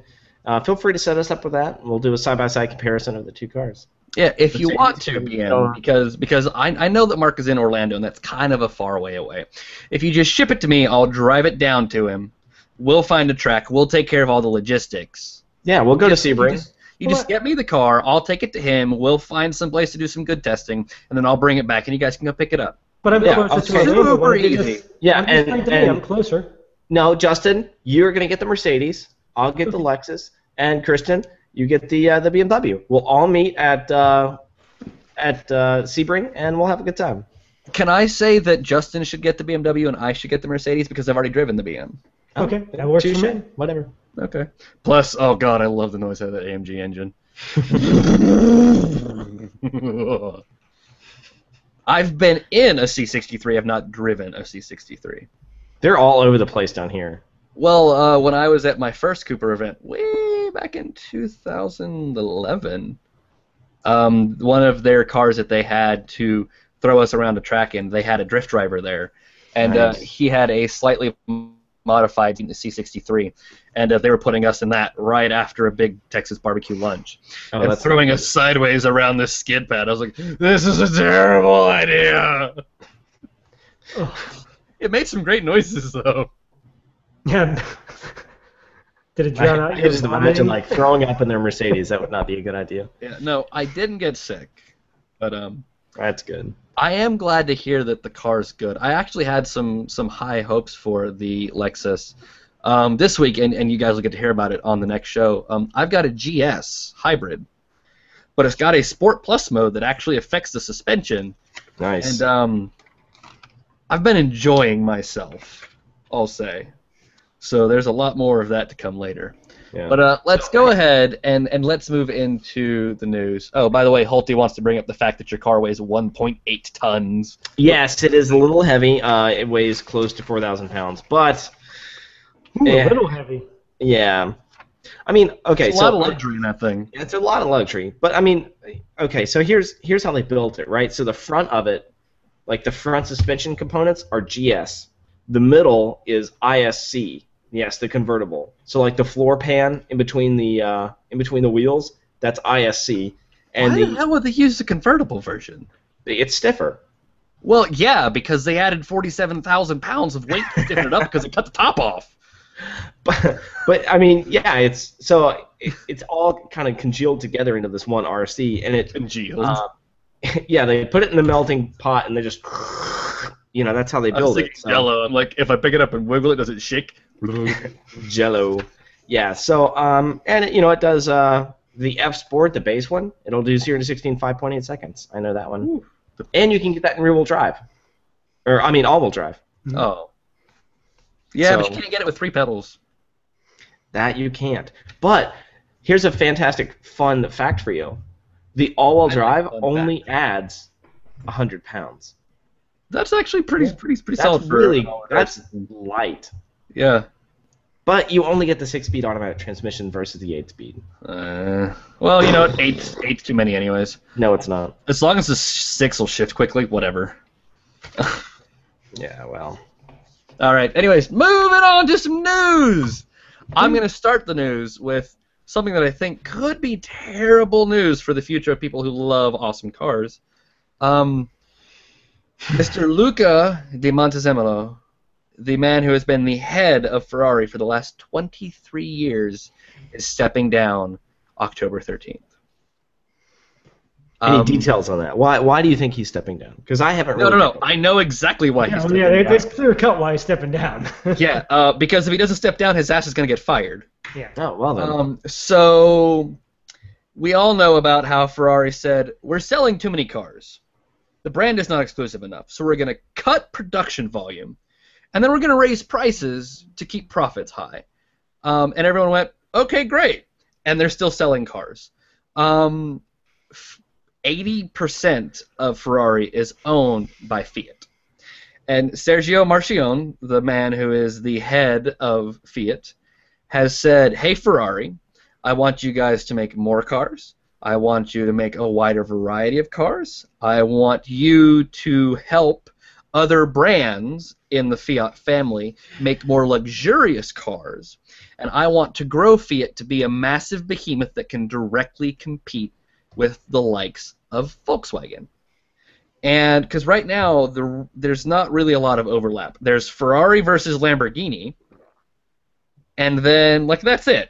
feel free to set us up with that. We'll do a side-by-side comparison of the two cars. Yeah, if you want to, BM, because I know that Mark is in Orlando, and that's kind of a far way away. If you just ship it to me, I'll drive it down to him. We'll find a track. We'll take care of all the logistics. Yeah, we'll go to Sebring. You just get me the car. I'll take it to him. We'll find some place to do some good testing, and then I'll bring it back, and you guys can go pick it up. But I'm closer to Orlando. Super easy. Yeah, I'm closer. No, Justin, you're going to get the Mercedes. I'll get the Lexus. And Kristen, you get the BMW. We'll all meet at Sebring, and we'll have a good time. Can I say that Justin should get the BMW and I should get the Mercedes because I've already driven the BM? Okay, that works for me. Whatever. Okay. Plus, oh god, I love the noise out of that AMG engine. I've been in a C63. I've not driven a C63. They're all over the place down here. Well, when I was at my first Cooper event way back in 2011, one of their cars that they had to throw us around a track in, they had a drift driver there, and Nice. He had a slightly modified C63, and they were putting us in that right after a big Texas barbecue lunch, Oh, and that's throwing us sideways around this skid pad. I was like, this is a terrible idea. It made some great noises, though. Yeah. Did it drown out I your can just imagine like throwing up in their Mercedes. That would not be a good idea. Yeah, no, I didn't get sick, but That's good. I am glad to hear that the car's good. I actually had some high hopes for the Lexus this week, and you guys will get to hear about it on the next show. I've got a GS hybrid, but it's got a Sport Plus mode that actually affects the suspension. Nice. And I've been enjoying myself, I'll say. So there's a lot more of that to come later. Yeah. But let's go ahead and let's move into the news. Oh, by the way, Holty wants to bring up the fact that your car weighs 1.8 tons. Yes, it is a little heavy. It weighs close to 4,000 pounds, but a little heavy. yeah. I mean, okay, It's a lot of luxury in that thing. It's a lot of luxury, but I mean, okay, so here's how they built it, right? So the front of it, like the front suspension components, are GS. The middle is ISC. Yes, the convertible. So like the floor pan in between the wheels, that's ISC. And Why the hell would they use the convertible version? it's stiffer. Well, yeah, because they added 47,000 pounds of weight to stiffen it up because it cut the top off. But I mean, yeah, it's all kind of congealed together into this one RC, and it Congealed. Yeah, they put it in the melting pot and they just, that's how they build it. So. Jello. I'm like, if I pick it up and wiggle it, does it shake? Jello. Yeah. So and it does the F Sport, the base one. It'll do 0 to 60 in 5.8 seconds. I know that one. Ooh. And you can get that in rear-wheel drive, all-wheel drive. Oh. Yeah, but you can't get it with 3 pedals. That you can't. But here's a fantastic, fun fact for you. The all-wheel drive only adds 100 pounds. That's actually pretty solid. That's light. Yeah. But you only get the 6-speed automatic transmission versus the 8-speed. Well, you know what? Eight's too many anyways. No, it's not. As long as the 6 will shift quickly, whatever. Yeah, well. All right. Anyways, moving on to some news. I'm going to start the news with something that I think could be terrible news for the future of people who love awesome cars. Mr. Luca di Montezemolo, the man who has been the head of Ferrari for the last 23 years, is stepping down October 13th. Any details on that? Why do you think he's stepping down? Because I haven't really... No. I know exactly why he's stepping down. Yeah, it's clear cut why he's stepping down. Yeah, because if he doesn't step down, his ass is going to get fired. Yeah. Oh, well then. So we all know about how Ferrari said, we're selling too many cars. The brand is not exclusive enough, so we're going to cut production volume, and then we're going to raise prices to keep profits high. And everyone went, okay, great. And they're still selling cars. 80% of Ferrari is owned by Fiat. And Sergio Marchionne, the man who is the head of Fiat, has said, hey, Ferrari, I want you guys to make more cars. I want you to make a wider variety of cars. I want you to help other brands in the Fiat family make more luxurious cars. And I want to grow Fiat to be a massive behemoth that can directly compete with the likes of Volkswagen. And because right now there's not really a lot of overlap. There's Ferrari versus Lamborghini, and then that's it.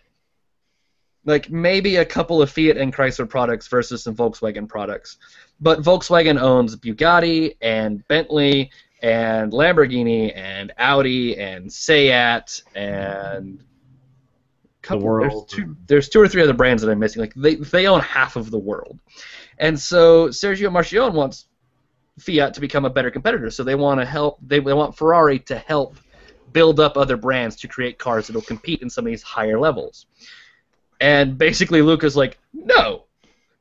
Maybe a couple of Fiat and Chrysler products versus some Volkswagen products. But Volkswagen owns Bugatti and Bentley and Lamborghini and Audi and Seat and the world. There's 2 or 3 other brands that I'm missing. They own half of the world. And so Sergio Marchionne wants Fiat to become a better competitor. So they want to help. They want Ferrari to help build up other brands to create cars that will compete in some of these higher levels. And basically Luca's like, no,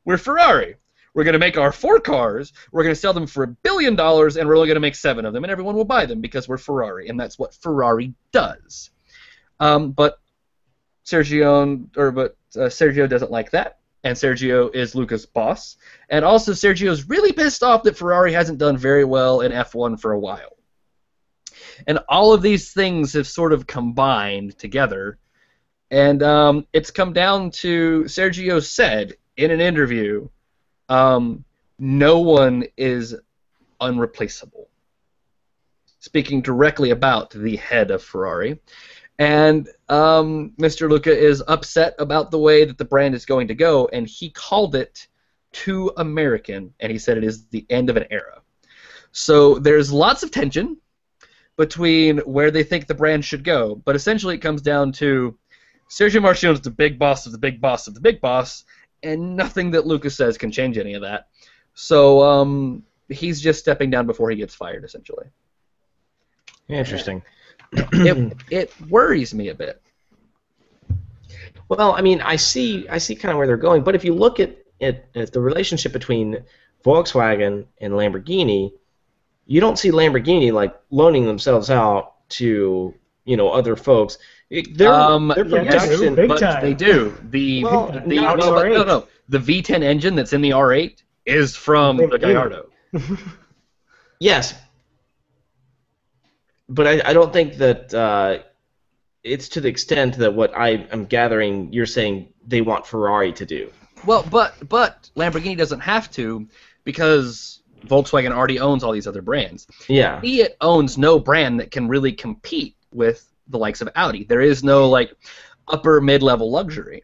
we're Ferrari. We're going to make our 4 cars, we're going to sell them for $1 billion, and we're only going to make 7 of them, and everyone will buy them because we're Ferrari, and that's what Ferrari does. But Sergio doesn't like that, and Sergio is Luca's boss. And also Sergio's really pissed off that Ferrari hasn't done very well in F1 for a while. And all of these things have sort of combined together. And it's come down to, Sergio said in an interview, no one is unreplaceable. Speaking directly about the head of Ferrari. And Mr. Luca is upset about the way that the brand is going to go, and he called it too American, and he said it is the end of an era. So there's lots of tension between where they think the brand should go, but essentially it comes down to Sergio Marchionne is the big boss of the big boss of the big boss, and nothing that Luca says can change any of that. So he's just stepping down before he gets fired, essentially. Interesting. It worries me a bit. Well, I mean, I see kind of where they're going, but if you look at the relationship between Volkswagen and Lamborghini, you don't see Lamborghini loaning themselves out to other folks. Their production, big but time. they do. The V10 engine that's in the R8 is from the Gallardo. Yes, but I don't think that it's to the extent that what I am gathering you're saying they want Ferrari to do. Well, but Lamborghini doesn't have to, because Volkswagen already owns all these other brands. Yeah. Fiat owns no brand that can really compete with the likes of Audi. There is no upper mid-level luxury.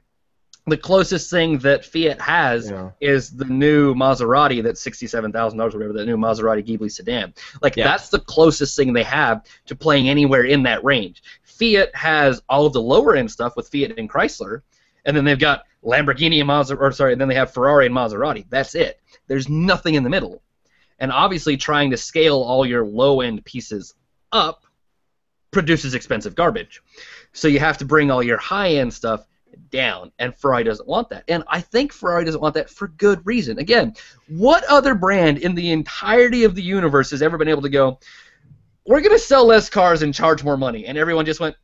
the closest thing that Fiat has is the new Maserati that's $67,000 or whatever, the new Maserati Ghibli sedan. Like, that's the closest thing they have to playing anywhere in that range. Fiat has all of the lower-end stuff with Fiat and Chrysler, and then they've got Lamborghini and and then they have Ferrari and Maserati. That's it. There's nothing in the middle. And obviously trying to scale all your low-end pieces up produces expensive garbage. So you have to bring all your high-end stuff down, and Ferrari doesn't want that. And I think Ferrari doesn't want that for good reason. Again, what other brand in the entirety of the universe has ever been able to go, we're going to sell less cars and charge more money? And everyone just went,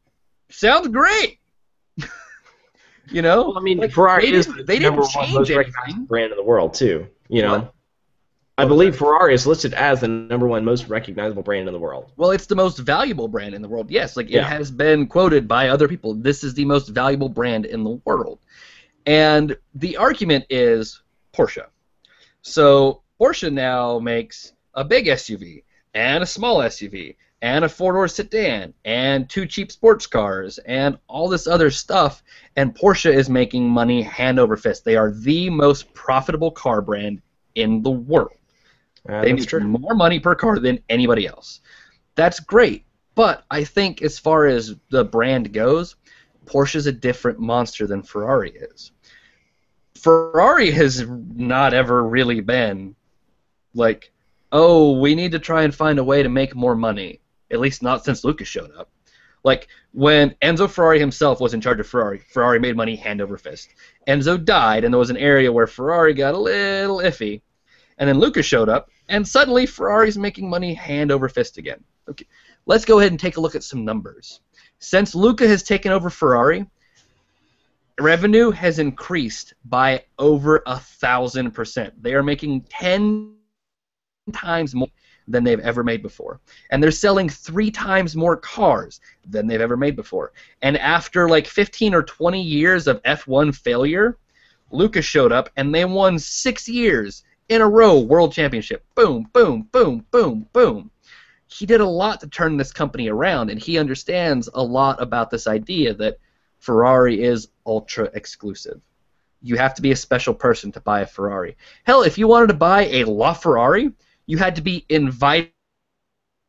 sounds great. You know? Well, I mean, like, Ferrari is they didn't change anything. Brand in the world, too. You know? I believe Ferrari is listed as the #1 most recognizable brand in the world. Well, it's the most valuable brand in the world. Yes, like it has been quoted by other people. This is the most valuable brand in the world. And the argument is Porsche. So Porsche now makes a big SUV and a small SUV and a 4-door sedan and 2 cheap sports cars and all this other stuff, and Porsche is making money hand over fist. They are the most profitable car brand in the world. They make more money per car than anybody else. That's great, but I think as far as the brand goes, Porsche's a different monster than Ferrari is. Ferrari has not ever really been like, oh, we need to try and find a way to make more money, at least not since Luca showed up. Like, when Enzo Ferrari himself was in charge of Ferrari, Ferrari made money hand over fist. Enzo died, and there was an area where Ferrari got a little iffy. And then Luca showed up, and suddenly Ferrari's making money hand over fist again. Okay, let's go ahead and take a look at some numbers. Since Luca has taken over Ferrari, revenue has increased by over 1,000%. They are making 10 times more than they've ever made before. And they're selling 3 times more cars than they've ever made before. And after like 15 or 20 years of F1 failure, Luca showed up, and they won 6 years in a row world championship. Boom, boom, boom, boom, boom. He did a lot to turn this company around, and he understands a lot about this idea that Ferrari is ultra exclusive. You have to be a special person to buy a Ferrari. Hell, if you wanted to buy a LaFerrari, you had to be invited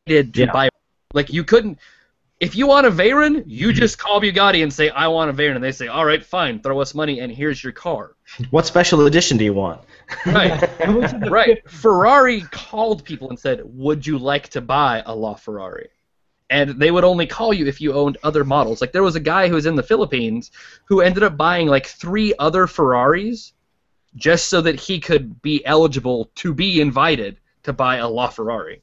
to buy. Like, you couldn't. If you want a Veyron, you just call Bugatti and say, I want a Veyron, and they say, all right, fine, throw us money, and here's your car. What special edition do you want? Right. Right. Ferrari called people and said, would you like to buy a LaFerrari? And they would only call you if you owned other models. Like, there was a guy who was in the Philippines who ended up buying like 3 other Ferraris just so that he could be eligible to be invited to buy a LaFerrari.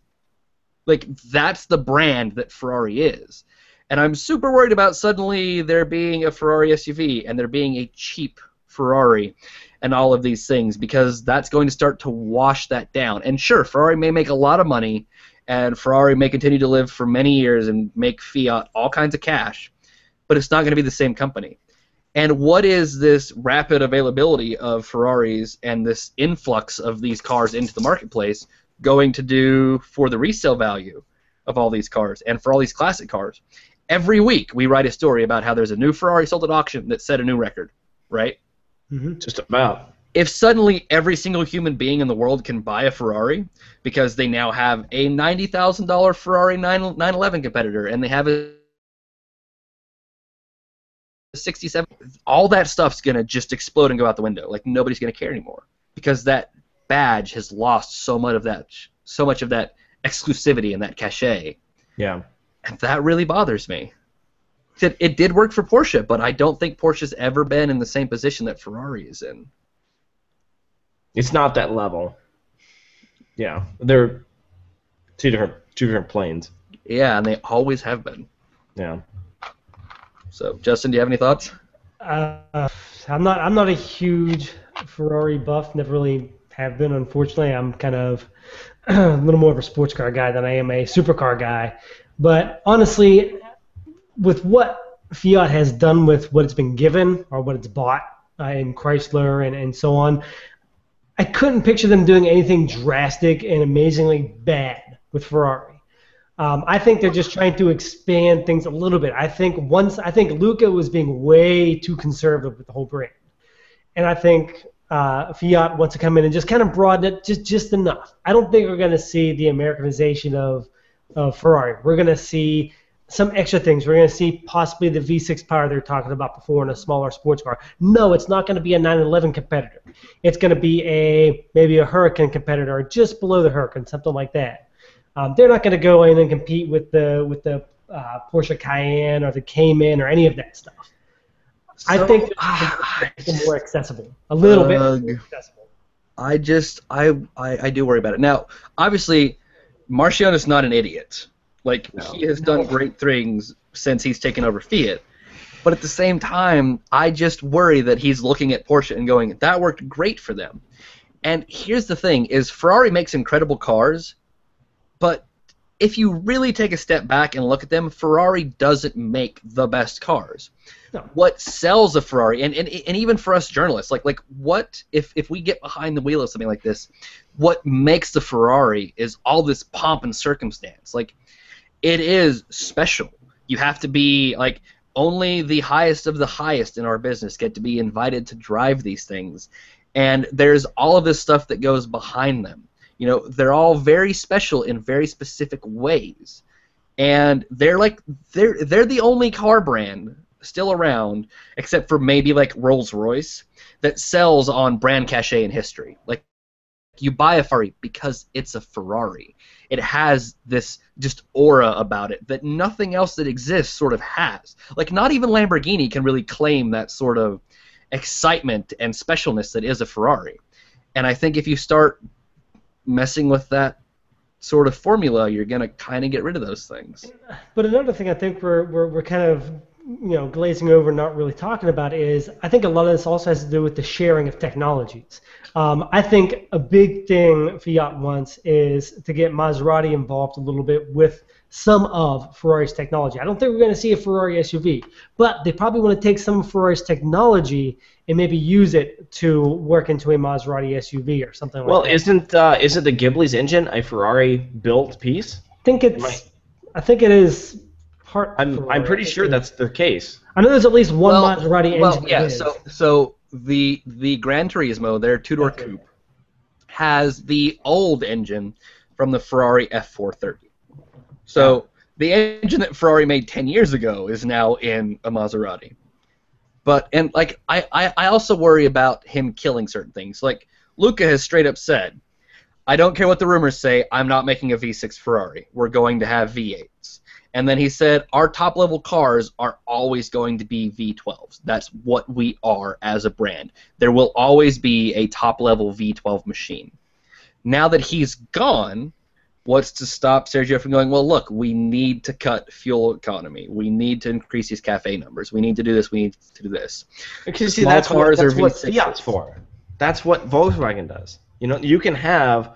Like, that's the brand that Ferrari is. And I'm super worried about suddenly there being a Ferrari SUV and there being a cheap Ferrari and all of these things, because that's going to start to wash that down. And sure, Ferrari may make a lot of money, and Ferrari may continue to live for many years and make Fiat all kinds of cash, but it's not going to be the same company. And what is this rapid availability of Ferraris and this influx of these cars into the marketplace going to do for the resale value of all these cars and for all these classic cars? Every week we write a story about how there's a new Ferrari sold at auction that set a new record, right? Mm-hmm. Just about. If suddenly every single human being in the world can buy a Ferrari because they now have a $90,000 Ferrari 911 competitor and they have a 67, all that stuff's going to just explode and go out the window. Like, nobody's going to care anymore because that badge has lost so much of that exclusivity and that cachet. Yeah. And that really bothers me. It did work for Porsche, but I don't think Porsche's ever been in the same position that Ferrari is in. It's not that level. Yeah, they're two different planes. Yeah, and they always have been. Yeah. So, Justin, do you have any thoughts? I'm not a huge Ferrari buff. Never really have been, unfortunately. I'm kind of a little more of a sports car guy than I am a supercar guy. But honestly, with what Fiat has done with what it's been given or what it's bought in Chrysler and so on, I couldn't picture them doing anything drastic and amazingly bad with Ferrari. I think they're just trying to expand things a little bit. I think Luca was being way too conservative with the whole brand. and I think Fiat wants to come in and just kind of broaden it just enough. I don't think we're going to see the Americanization of Ferrari. We're going to see some extra things. We're going to see possibly the V6 power they're talking about before in a smaller sports car. No, it's not going to be a 911 competitor. It's going to be maybe a Huracan competitor, or just below the Huracan, something like that. They're not going to go in and compete with the Porsche Cayenne or the Cayman or any of that stuff. So, I think it's more accessible, a little bit more accessible. I do worry about it. Now, obviously, Marciano's not an idiot. He has done great things since he's taken over Fiat. But at the same time, I just worry that he's looking at Porsche and going, that worked great for them. And here's the thing, is Ferrari makes incredible cars, but if you really take a step back and look at them, Ferrari doesn't make the best cars. No. What sells a Ferrari, and even for us journalists, what if we get behind the wheel of something like this, what makes the Ferrari is all this pomp and circumstance. It is special. You have to be only the highest of the highest in our business get to be invited to drive these things, and there's all of this stuff that goes behind them. They're all very special in very specific ways, and they're the only car brand still around, except for maybe Rolls-Royce, that sells on brand cachet and history. You buy a Ferrari because it's a Ferrari. It has this just aura about it that nothing else that exists sort of has. Not even Lamborghini can really claim that sort of excitement and specialness that is a Ferrari. And I think if you start messing with that sort of formula, you're going to kind of get rid of those things. But another thing I think we're kind of glazing over, not really talking about, is I think a lot of this also has to do with the sharing of technologies. I think a big thing Fiat wants is to get Maserati involved a little bit with some of Ferrari's technology. I don't think we're going to see a Ferrari SUV, but they probably want to take some of Ferrari's technology and maybe use it to work into a Maserati SUV or something like that. Well, isn't the Ghibli's engine a Ferrari-built piece? I think it is. I'm pretty sure that's the case. I know there's at least one Maserati engine. Well, yeah. So the Gran Turismo, their two-door coupe, has the old engine from the Ferrari F430. So the engine that Ferrari made 10 years ago is now in a Maserati. I also worry about him killing certain things. Luca has straight up said, I don't care what the rumors say, I'm not making a V6 Ferrari. We're going to have V8s. And then he said, our top-level cars are always going to be V12s. That's what we are as a brand. There will always be a top-level V12 machine. Now that he's gone, what's to stop Sergio from going, well, look, we need to cut fuel economy. We need to increase these CAFE numbers. We need to do this. We need to do this. Because see, that's what Fiat's for. That's what Volkswagen does. You can have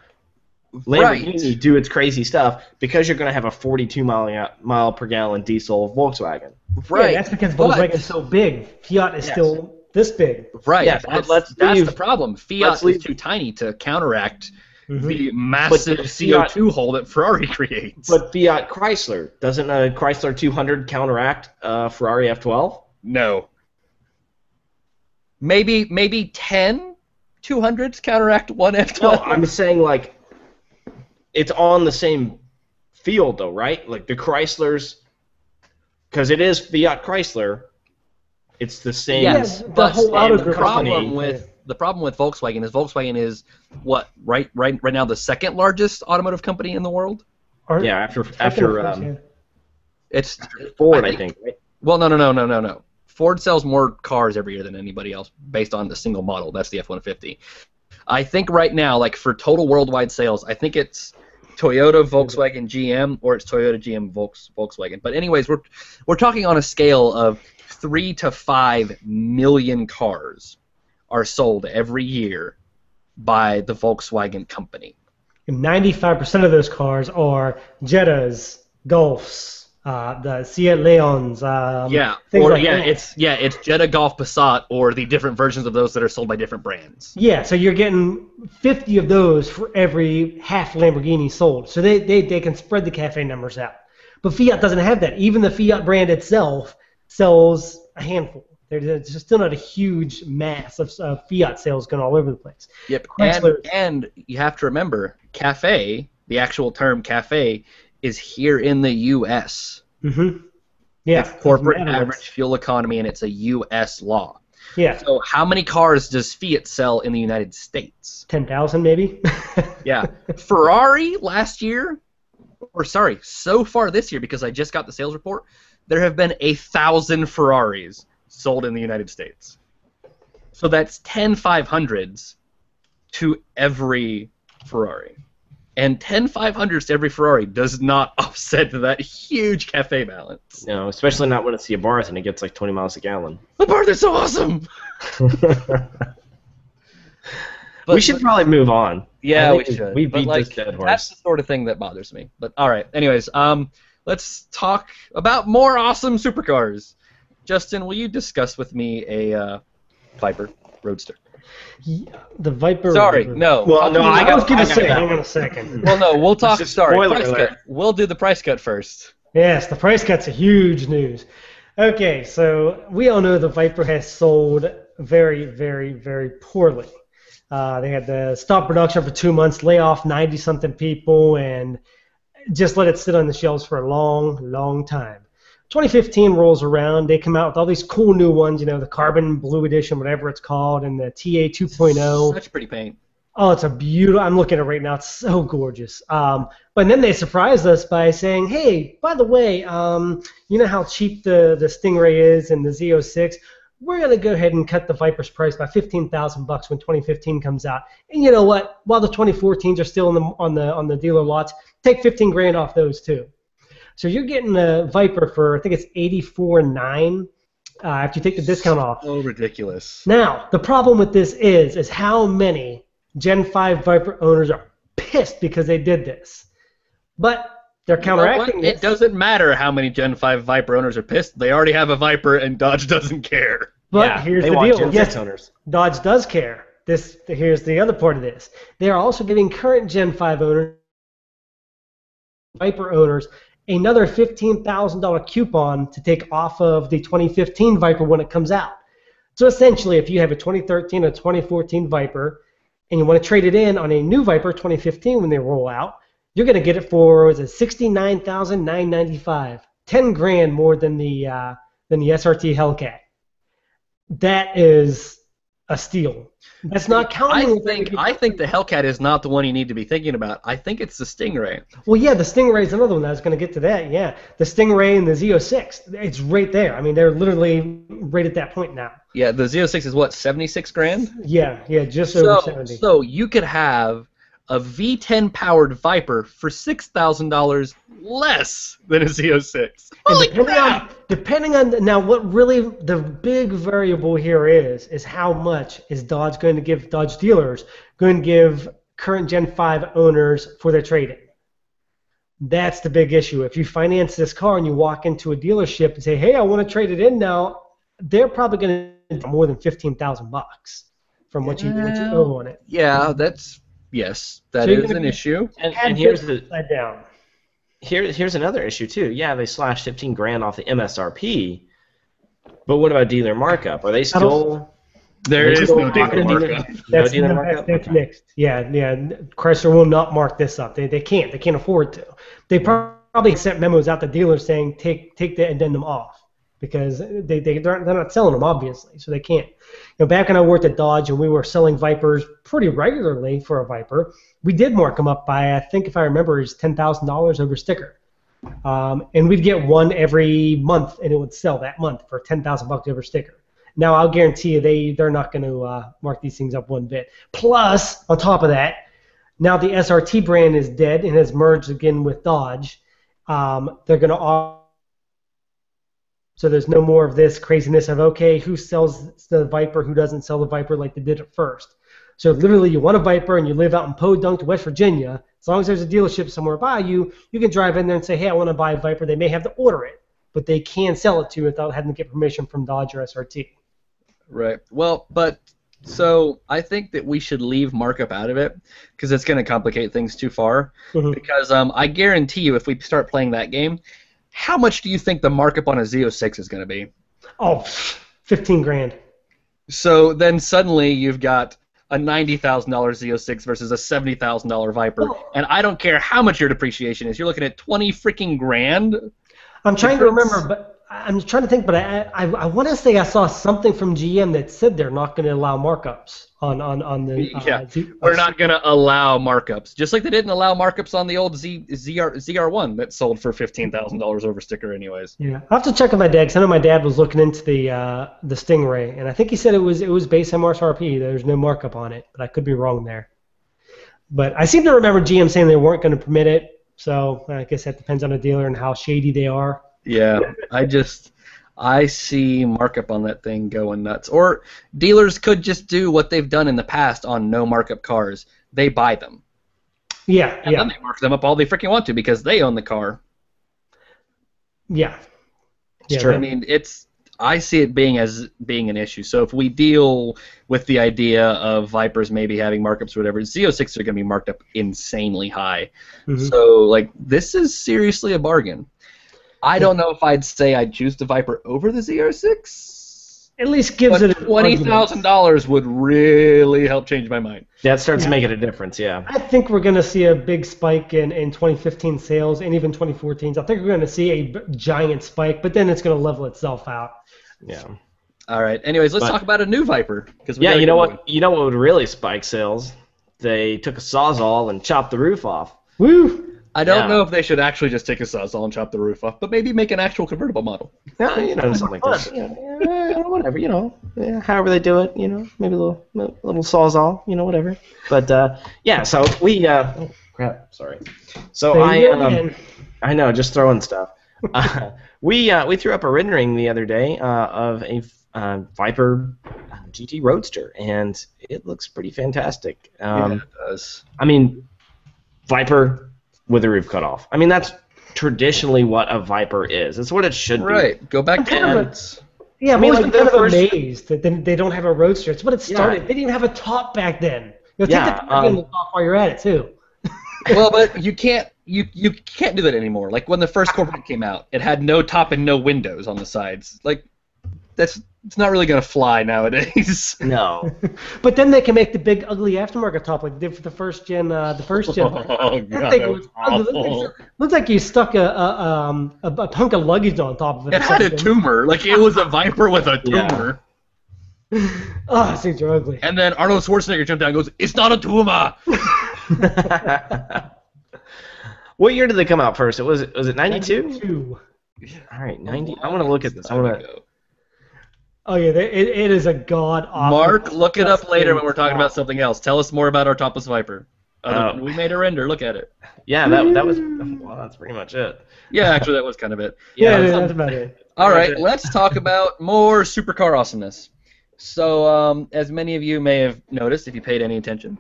Lamborghini do its crazy stuff because you're going to have a 42 mile per gallon diesel Volkswagen. Right. Yeah, that's because Volkswagen is so big. Fiat is still this big. Right. Yeah, that's the problem. Fiat is too tiny to counteract the massive CO2 hole that Ferrari creates. But Fiat Chrysler, doesn't a Chrysler 200 counteract Ferrari F12? No. Maybe 10 200s counteract one F12? No, I'm saying it's on the same field, though, right? The Chryslers, because it is Fiat Chrysler, it's the same. Yes, the whole other problem with Volkswagen is what right now the second largest automotive company in the world. After it's Ford, I think. Right? Well, no. Ford sells more cars every year than anybody else based on the single model. That's the F-150. I think right now, for total worldwide sales, I think it's Toyota, Volkswagen, GM, or it's Toyota, GM, Volkswagen. But anyways, we're talking on a scale of 3 to 5 million cars are sold every year by the Volkswagen company. 95% of those cars are Jettas, Golfs, the Seat Leons. It's Jetta, Golf, Passat, or the different versions of those that are sold by different brands. Yeah, so you're getting 50 of those for every half Lamborghini sold. So they can spread the CAFE numbers out. But Fiat doesn't have that. Even the Fiat brand itself sells a handful. There's just still not a huge mass of Fiat sales going all over the place. Yep, Chrysler- and you have to remember, cafe, the actual term cafe, is here in the U.S. Mm-hmm. Yeah. It's corporate doesn't matter average fuel economy, and it's a U.S. law. Yeah. So how many cars does Fiat sell in the United States? 10,000 maybe. Yeah. Ferrari last year, so far this year, because I just got the sales report, there have been 1,000 Ferraris sold in the United States. So that's 10 500s to every Ferrari. And 10 500s to every Ferrari does not offset that huge cafe balance. No, especially not when it's the Abarth and it gets like 20 miles a gallon. Abarth is so awesome! We should probably move on. Yeah, I we think should. We But, beat like, this dead horse. that's the sort of thing that bothers me. But all right. Anyways, let's talk about more awesome supercars. Justin, will you discuss with me a Viper Roadster? The Viper. Sorry, no. Well, no, I was going I to got say, that. hang on a second. Well, no. We'll talk. Just Sorry, spoiler price alert. cut. We'll do the price cut first. Yes, the price cut's a huge news. Okay, so we all know the Viper has sold very, very, very poorly. They had to stop production for 2 months, lay off 90-something people, and just let it sit on the shelves for a long, long time. 2015 rolls around. They come out with all these cool new ones, the Carbon Blue Edition, whatever it's called, and the TA 2.0. Such pretty paint. Oh, it's a beautiful. I'm looking at it right now. It's so gorgeous. But then they surprised us by saying, "Hey, by the way, you know how cheap the Stingray is and the Z06? We're gonna go ahead and cut the Viper's price by $15,000 when 2015 comes out. And you know what? While the 2014s are still on the dealer lots, take 15 grand off those too. So you're getting a Viper for I think it's $84,900 after you take the discount off. So ridiculous. Now the problem with this is how many Gen 5 Viper owners are pissed because they did this. But they're counteracting It doesn't matter how many Gen 5 Viper owners are pissed. They already have a Viper, and Dodge doesn't care. But Yeah, here's they the want deal. Gen Yes, 6 owners. Dodge does care. Here's the other part of this. They are also giving current Gen 5 owners, Viper owners, another $15,000 coupon to take off of the 2015 Viper when it comes out. So essentially, if you have a 2013 or 2014 Viper, and you want to trade it in on a new Viper 2015 when they roll out, you're going to get it for $69,995, 10 grand more than the SRT Hellcat. That is a steal. That's not counting. I think the Hellcat is not the one you need to be thinking about. I think it's the Stingray. Well, yeah, the Stingray is another one. I was going to get to that. Yeah, the Stingray and the Z06. It's right there. I mean, they're literally right at that point now. Yeah, the Z06 is what, 76 grand? Yeah, just over 70. So you could have a V10 powered Viper for $6,000 less than a Z06. Holy crap! Depending on now, what really the big variable here is how much is Dodge going to give Dodge dealers going to give current Gen 5 owners for their trade-in. That's the big issue. If you finance this car and you walk into a dealership and say, "Hey, I want to trade it in now," they're probably going to do more than $15,000 from what you owe on it. Yeah, yes, that is an issue. And here's down. Here's another issue too. Yeah, they slashed 15 grand off the MSRP, but what about dealer markup? Are they still? There is no dealer markup. No dealer markup. That's mixed. Yeah. Chrysler will not mark this up. They can't. They can't afford to. They probably sent memos out to dealers saying take the addendum off because they're not selling them obviously, so they can't. Back when I worked at Dodge and we were selling Vipers pretty regularly for a Viper, we did mark them up by I think if I remember is $10,000 over sticker, and we'd get one every month and it would sell that month for $10,000 over sticker. Now I'll guarantee you they're not going to mark these things up one bit. Plus on top of that, now the SRT brand is dead and has merged again with Dodge. They're going to offer. So there's no more of this craziness of, okay, who sells the Viper, who doesn't sell the Viper like they did at first. So literally you want a Viper and you live out in Podunk, West Virginia, as long as there's a dealership somewhere by you, you can drive in there and say, hey, I want to buy a Viper. They may have to order it, but they can sell it to you without having to get permission from Dodge or SRT. Right. Well, so I think that we should leave markup out of it because it's going to complicate things too far. Mm-hmm. Because I guarantee you if we start playing that game, how much do you think the markup on a Z06 is going to be? Oh, 15 grand. So then suddenly you've got a $90,000 Z06 versus a $70,000 Viper, and I don't care how much your depreciation is. You're looking at 20 freaking grand. I'm trying to remember, but I'm trying to think. But I want to say I saw something from GM that said they're not going to allow markups on the. We're not going to allow markups, just like they didn't allow markups on the old ZR1 that sold for $15,000 over sticker, anyways. Yeah, I have to check with my dad because I know my dad was looking into the Stingray, and I think he said it was based MSRP. There's no markup on it, but I could be wrong there. But I seem to remember GM saying they weren't going to permit it. So I guess that depends on the dealer and how shady they are. Yeah, I see markup on that thing going nuts. Or dealers could just do what they've done in the past on no markup cars. They buy them. Yeah, and then they mark them up all they freaking want to because they own the car. Yeah. It's true. I mean, I see it being an issue. So if we deal with the idea of Vipers maybe having markups or whatever, Z06 are going to be marked up insanely high. Mm-hmm. So like this is seriously a bargain. I don't know if I'd say I'd choose the Viper over the ZR6. At least gives it $20,000 would really help change my mind. That starts making a difference, yeah. I think we're going to see a big spike in 2015 sales and even 2014. I think we're going to see a giant spike, but then it's going to level itself out. Yeah. All right. Anyways, let's talk about a new Viper. You know what? You know what would really spike sales? They took a Sawzall and chopped the roof off. Woo! I don't know if they should actually just take a Sawzall and chop the roof off, but maybe make an actual convertible model. Yeah, something like this. Whatever, however they do it, maybe a little Sawzall, whatever. But so we oh crap, sorry. So I know, just throwing stuff. We threw up a rendering the other day of a Viper GT Roadster, and it looks pretty fantastic. Yeah, it does. I mean, Viper with the roof cut off. I mean, that's traditionally what a Viper is. It's what it should be. Right. Go back to it. Yeah, I mean, I'm kind of amazed that they don't have a Roadster. It's what it started. They didn't even have a top back then. Take the top off while you're at it too. Well, but you can't do that anymore. Like when the first Corvette came out, it had no top and no windows on the sides. Like it's not really gonna fly nowadays. No. But then they can make the big ugly aftermarket top like they did for the first gen. Oh god, that was awful. Looks like you stuck a hunk of luggage on top of it. It had a tumor. Like it was a Viper with a tumor. Oh, these things are ugly. And then Arnold Schwarzenegger jumped down and goes, "It's not a tumor." What year did they come out first? Was it 92? 92. All right, 90. I want to look at this. Oh yeah, it is a god awful. Mark, look it up later when we're talking about something else. Tell us more about our topless Viper. We made a render. Look at it. Yeah, that was. Well, that's pretty much it. Yeah, actually, that was kind of it. Yeah, that's about it. All right, let's talk about more supercar awesomeness. So, as many of you may have noticed, if you paid any attention,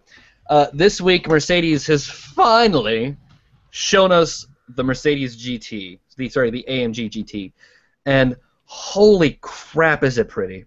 this week Mercedes has finally shown us the Mercedes GT, the AMG GT, and holy crap, is it pretty!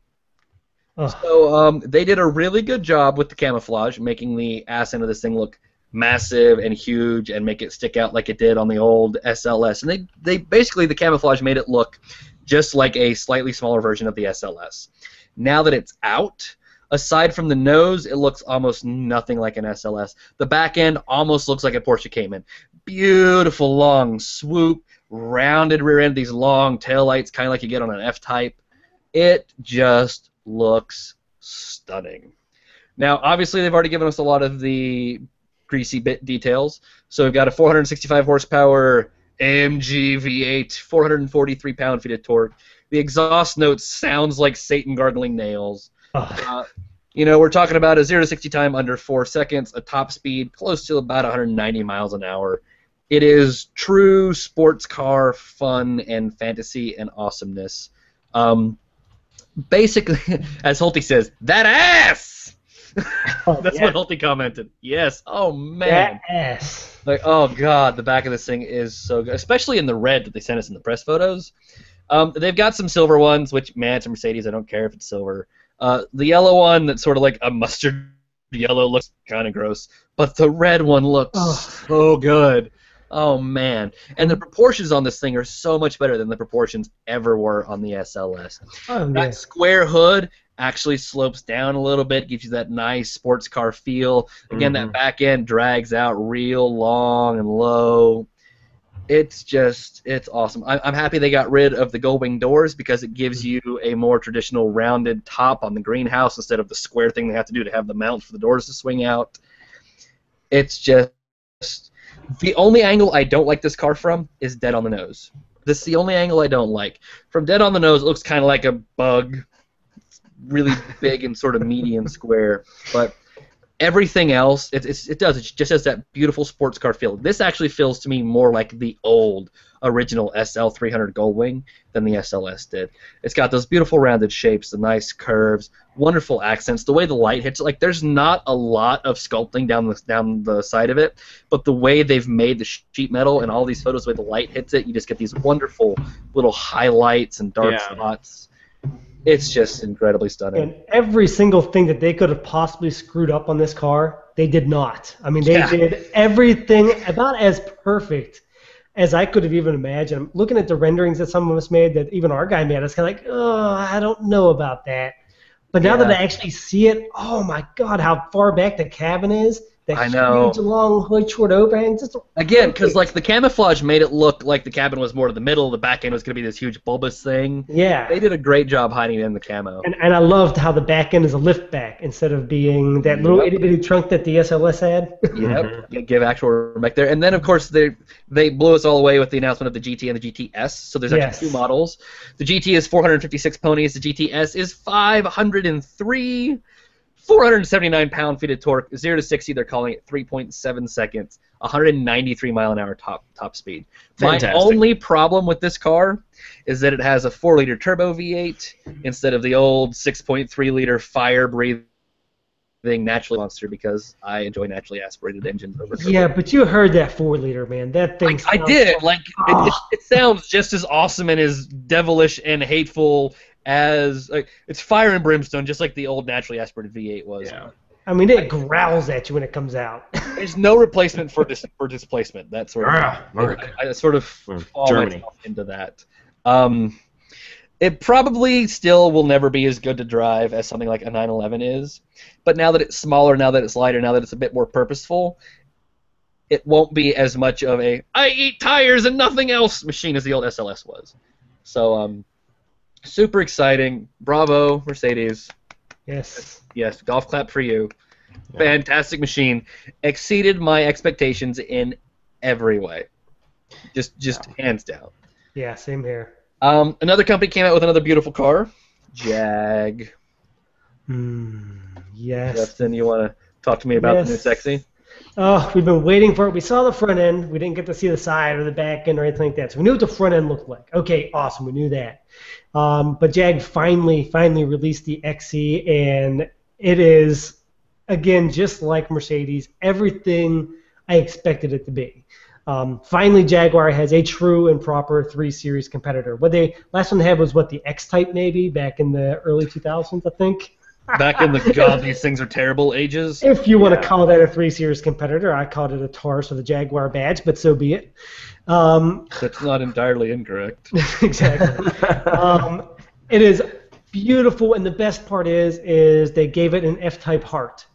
Oh. So they did a really good job with the camouflage, making the ass end of this thing look massive and huge, and make it stick out like it did on the old SLS. And they basically the camouflage made it look just like a slightly smaller version of the SLS. Now that it's out, aside from the nose, it looks almost nothing like an SLS. The back end almost looks like a Porsche Cayman. Beautiful long swoop, rounded rear end, these long tail lights, kind of like you get on an F-Type. It just looks stunning. Now, obviously, they've already given us a lot of the greasy bit details. So we've got a 465 horsepower AMG V8, 443 pound-feet of torque. The exhaust note sounds like Satan gargling nails. We're talking about a 0 to 60 time under 4 seconds, a top speed close to about 190 miles an hour. It is true sports car fun and fantasy and awesomeness. Basically, as Holty says, that ass! That's what Holty commented. Yes. Oh, man. That ass. Like, oh, God, the back of this thing is so good, especially in the red that they sent us in the press photos. They've got some silver ones, which, man, it's a Mercedes. I don't care if it's silver. The yellow one that's sort of like a mustard yellow looks kind of gross, but the red one looks so good. Oh man! And the proportions on this thing are so much better than the proportions ever were on the SLS. Oh, yeah. That square hood actually slopes down a little bit, gives you that nice sports car feel. Again, that back end drags out real long and low. It's awesome. I'm happy they got rid of the gull wing doors because it gives you a more traditional rounded top on the greenhouse instead of the square thing they have to do to have the mount for the doors to swing out. It's just the only angle I don't like this car from is dead on the nose. This is the only angle I don't like. From dead on the nose, it looks kind of like a bug. It's really big and sort of medium square. But everything else, it just has that beautiful sports car feel. This actually feels to me more like the old original SL300 Gullwing than the SLS did. It's got those beautiful rounded shapes, the nice curves, wonderful accents, the way the light hits it. Like, there's not a lot of sculpting down the side of it, but the way they've made the sheet metal and all these photos, the way the light hits it, you just get these wonderful little highlights and dark spots. It's just incredibly stunning. And every single thing that they could have possibly screwed up on this car, they did not. I mean, they did everything about as perfect as I could have even imagined. I'm looking at the renderings that some of us made, that even our guy made, it's kind of like, oh, I don't know about that. But now that I actually see it, oh my God, how far back the cabin is. I know. Huge, long hood, short overhang. Again, because like the camouflage made it look like the cabin was more to the middle, the back end was going to be this huge bulbous thing. Yeah. They did a great job hiding it in the camo. And I loved how the back end is a lift back instead of being that little itty-bitty trunk that the SLS had. Yep. Give actual room back there. And then, of course, they blew us all away with the announcement of the GT and the GTS. So there's actually two models. The GT is 456 ponies. The GTS is 503. 479 pound-feet of torque, 0 to 60, they're calling it 3.7 seconds, 193 mile-an-hour top speed. Fantastic. My only problem with this car is that it has a 4-liter turbo V8 instead of the old 6.3-liter fire-breathing naturally monster, because I enjoy naturally aspirated engines over turbo. Yeah, but you heard that 4-liter, man. That thing. I did. Like, it sounds just as awesome and as devilish and hateful as it's fire and brimstone, just like the old naturally aspirated V8 was. Yeah. I mean, it growls at you when it comes out. There's no replacement for displacement. That sort of. I sort of fall myself into that. It probably still will never be as good to drive as something like a 911 is, but now that it's smaller, now that it's lighter, now that it's a bit more purposeful, it won't be as much of a I eat tires and nothing else machine as the old SLS was. So, super exciting. Bravo, Mercedes. Yes. Yes, golf clap for you. Yeah. Fantastic machine. Exceeded my expectations in every way. Just hands down. Yeah, same here. Another company came out with another beautiful car. Jag. Yes. Justin, you want to talk to me about the new sexy? Oh, we've been waiting for it. We saw the front end. We didn't get to see the side or the back end or anything like that. So we knew what the front end looked like. Okay, awesome. We knew that. But Jag finally released the XC, and it is, again, just like Mercedes, everything I expected it to be. Finally, Jaguar has a true and proper 3 Series competitor. Last one they had was the X-Type maybe back in the early 2000s, I think. Back in the God, these things are terrible ages. If you want to call that a 3 Series competitor, I called it a Taurus with a Jaguar badge, but so be it. That's not entirely incorrect. Exactly. It is beautiful, and the best part is they gave it an F-Type heart.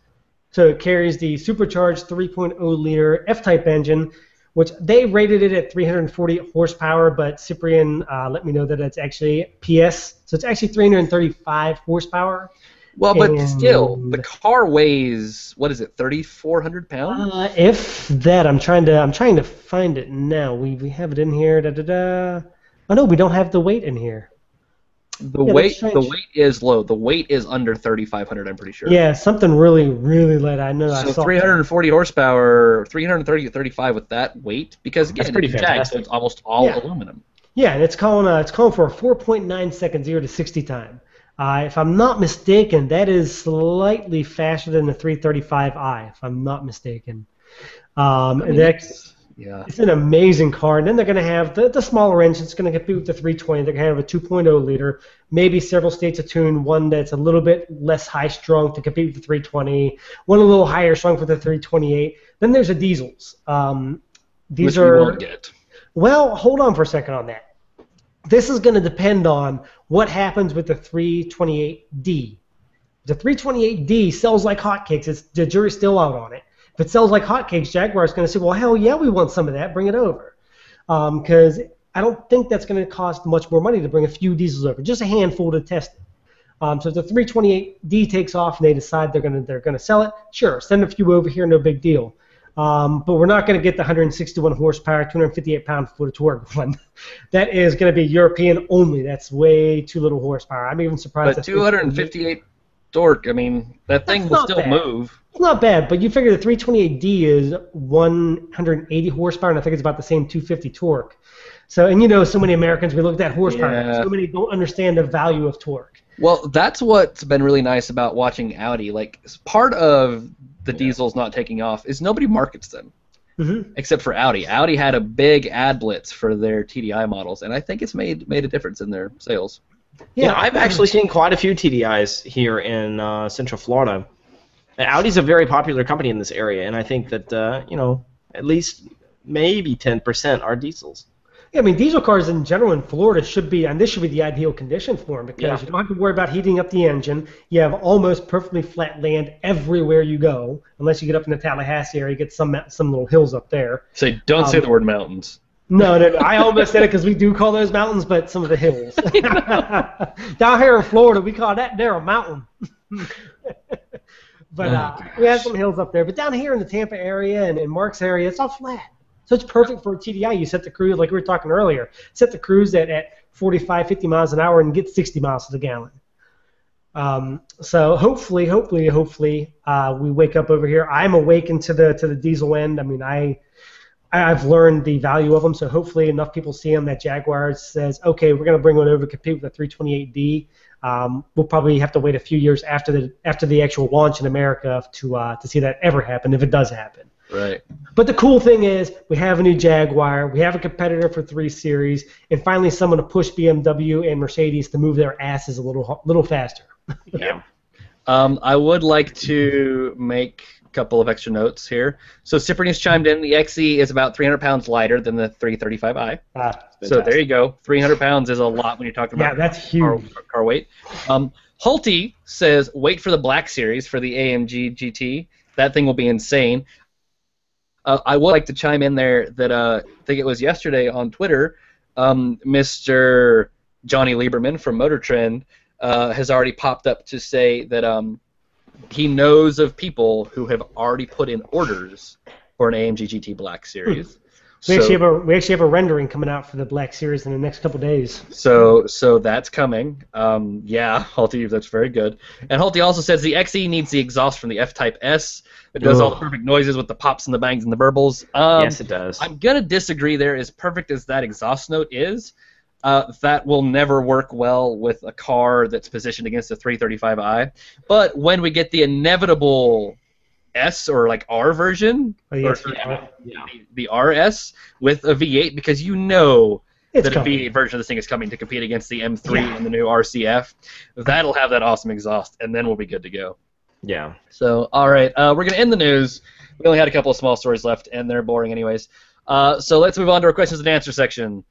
So it carries the supercharged 3.0-liter F-Type engine, which they rated it at 340 horsepower, but Cyprian let me know that it's actually PS, so it's actually 335 horsepower. Well, but still, the car weighs, 3,400 pounds? If that, I'm trying to find it now. We have it in here. Oh no, we don't have the weight in here. The weight is low. The weight is under 3,500. I'm pretty sure. Yeah, something really light. I know. So I saw 340 horsepower, 330 to 35 with that weight, because again, that's pretty fantastic. So it's almost all aluminum. Yeah, and it's calling for a 4.9 second 0 to 60 time. If I'm not mistaken, that is slightly faster than the 335i, if I'm not mistaken. It's an amazing car. And then they're going to have the smaller engine. It's going to compete with the 320. They're going to have a 2.0 liter, maybe several states of tune, one that's a little bit less high-strung to compete with the 320, one a little higher strung for the 328. Then there's the diesels. These Which we won't get. Well, hold on for a second on that. This is going to depend on what happens with the 328D. The 328D sells like hotcakes. The jury's still out on it. If it sells like hotcakes, Jaguar's going to say, well, hell yeah, we want some of that. Bring it over. Because I don't think that's going to cost much more money to bring a few diesels over, just a handful to test it. So if the 328D takes off and they decide they're going to sell it, sure, send a few over here, no big deal. But we're not going to get the 161 horsepower, 258 pound-foot of torque one. That is going to be European only. That's way too little horsepower. I'm even surprised. But 258 torque, I mean, that thing will still move. It's not bad, but you figure the 328D is 180 horsepower, and I think it's about the same 250 torque. So, and you know, so many Americans, we look at that horsepower, so many don't understand the value of torque. Well, that's what's been really nice about watching Audi. Like, part of the diesels not taking off is nobody markets them, except for Audi. Audi had a big ad blitz for their TDI models, and I think it's made a difference in their sales. Yeah, I've actually seen quite a few TDIs here in Central Florida. Audi's a very popular company in this area, and I think that, you know, at least maybe 10% are diesels. Yeah, I mean, diesel cars in general in Florida should be, and this should be the ideal condition for them, because you don't have to worry about heating up the engine. You have almost perfectly flat land everywhere you go, unless you get up in the Tallahassee area, you get some little hills up there. So don't say the word mountains. No, I almost said it because we do call those mountains, but some of the hills. Down here in Florida, we call that there a mountain. But we have some hills up there. But down here in the Tampa area and in Mark's area, it's all flat. So it's perfect for a TDI. You set the cruise, like we were talking earlier, set the cruise at 45, 50 miles an hour and get 60 miles to the gallon. So hopefully, we wake up over here. I'm awakened to the diesel end. I mean, I've learned the value of them, so hopefully enough people see them that Jaguar says, okay, we're going to bring one over to compete with the 328D. We'll probably have to wait a few years after the actual launch in America to see that ever happen, if it does happen. Right. But the cool thing is we have a new Jaguar, we have a competitor for 3 Series, and finally someone to push BMW and Mercedes to move their asses a little faster. Yeah. I would like to make a couple of extra notes here. So Cyprian's chimed in. The XE is about 300 pounds lighter than the 335i. So there you go. 300 pounds is a lot when you're talking about that's huge. Car weight. Hulty says, wait for the Black Series for the AMG GT. That thing will be insane. I would like to chime in there that I think it was yesterday on Twitter, Mr. Johnny Lieberman from Motor Trend has already popped up to say that he knows of people who have already put in orders for an AMG GT Black Series. We actually have a rendering coming out for the Black Series in the next couple days. So that's coming. Yeah, Hulty, that's very good. And Hulty also says the XE needs the exhaust from the F-Type S. It does all the perfect noises with the pops and the bangs and the burbles. Yes, it does. I'm going to disagree there. As perfect as that exhaust note is, that will never work well with a car that's positioned against a 335i. But when we get the inevitable S or like R version, the RS with a V8, because you know that a V8 version of this thing is coming to compete against the M3 and the new RC F, that'll have that awesome exhaust, and then we'll be good to go. Yeah. So, all right, we're going to end the news. We only had a couple of small stories left, and they're boring anyways. So let's move on to our questions and answer section,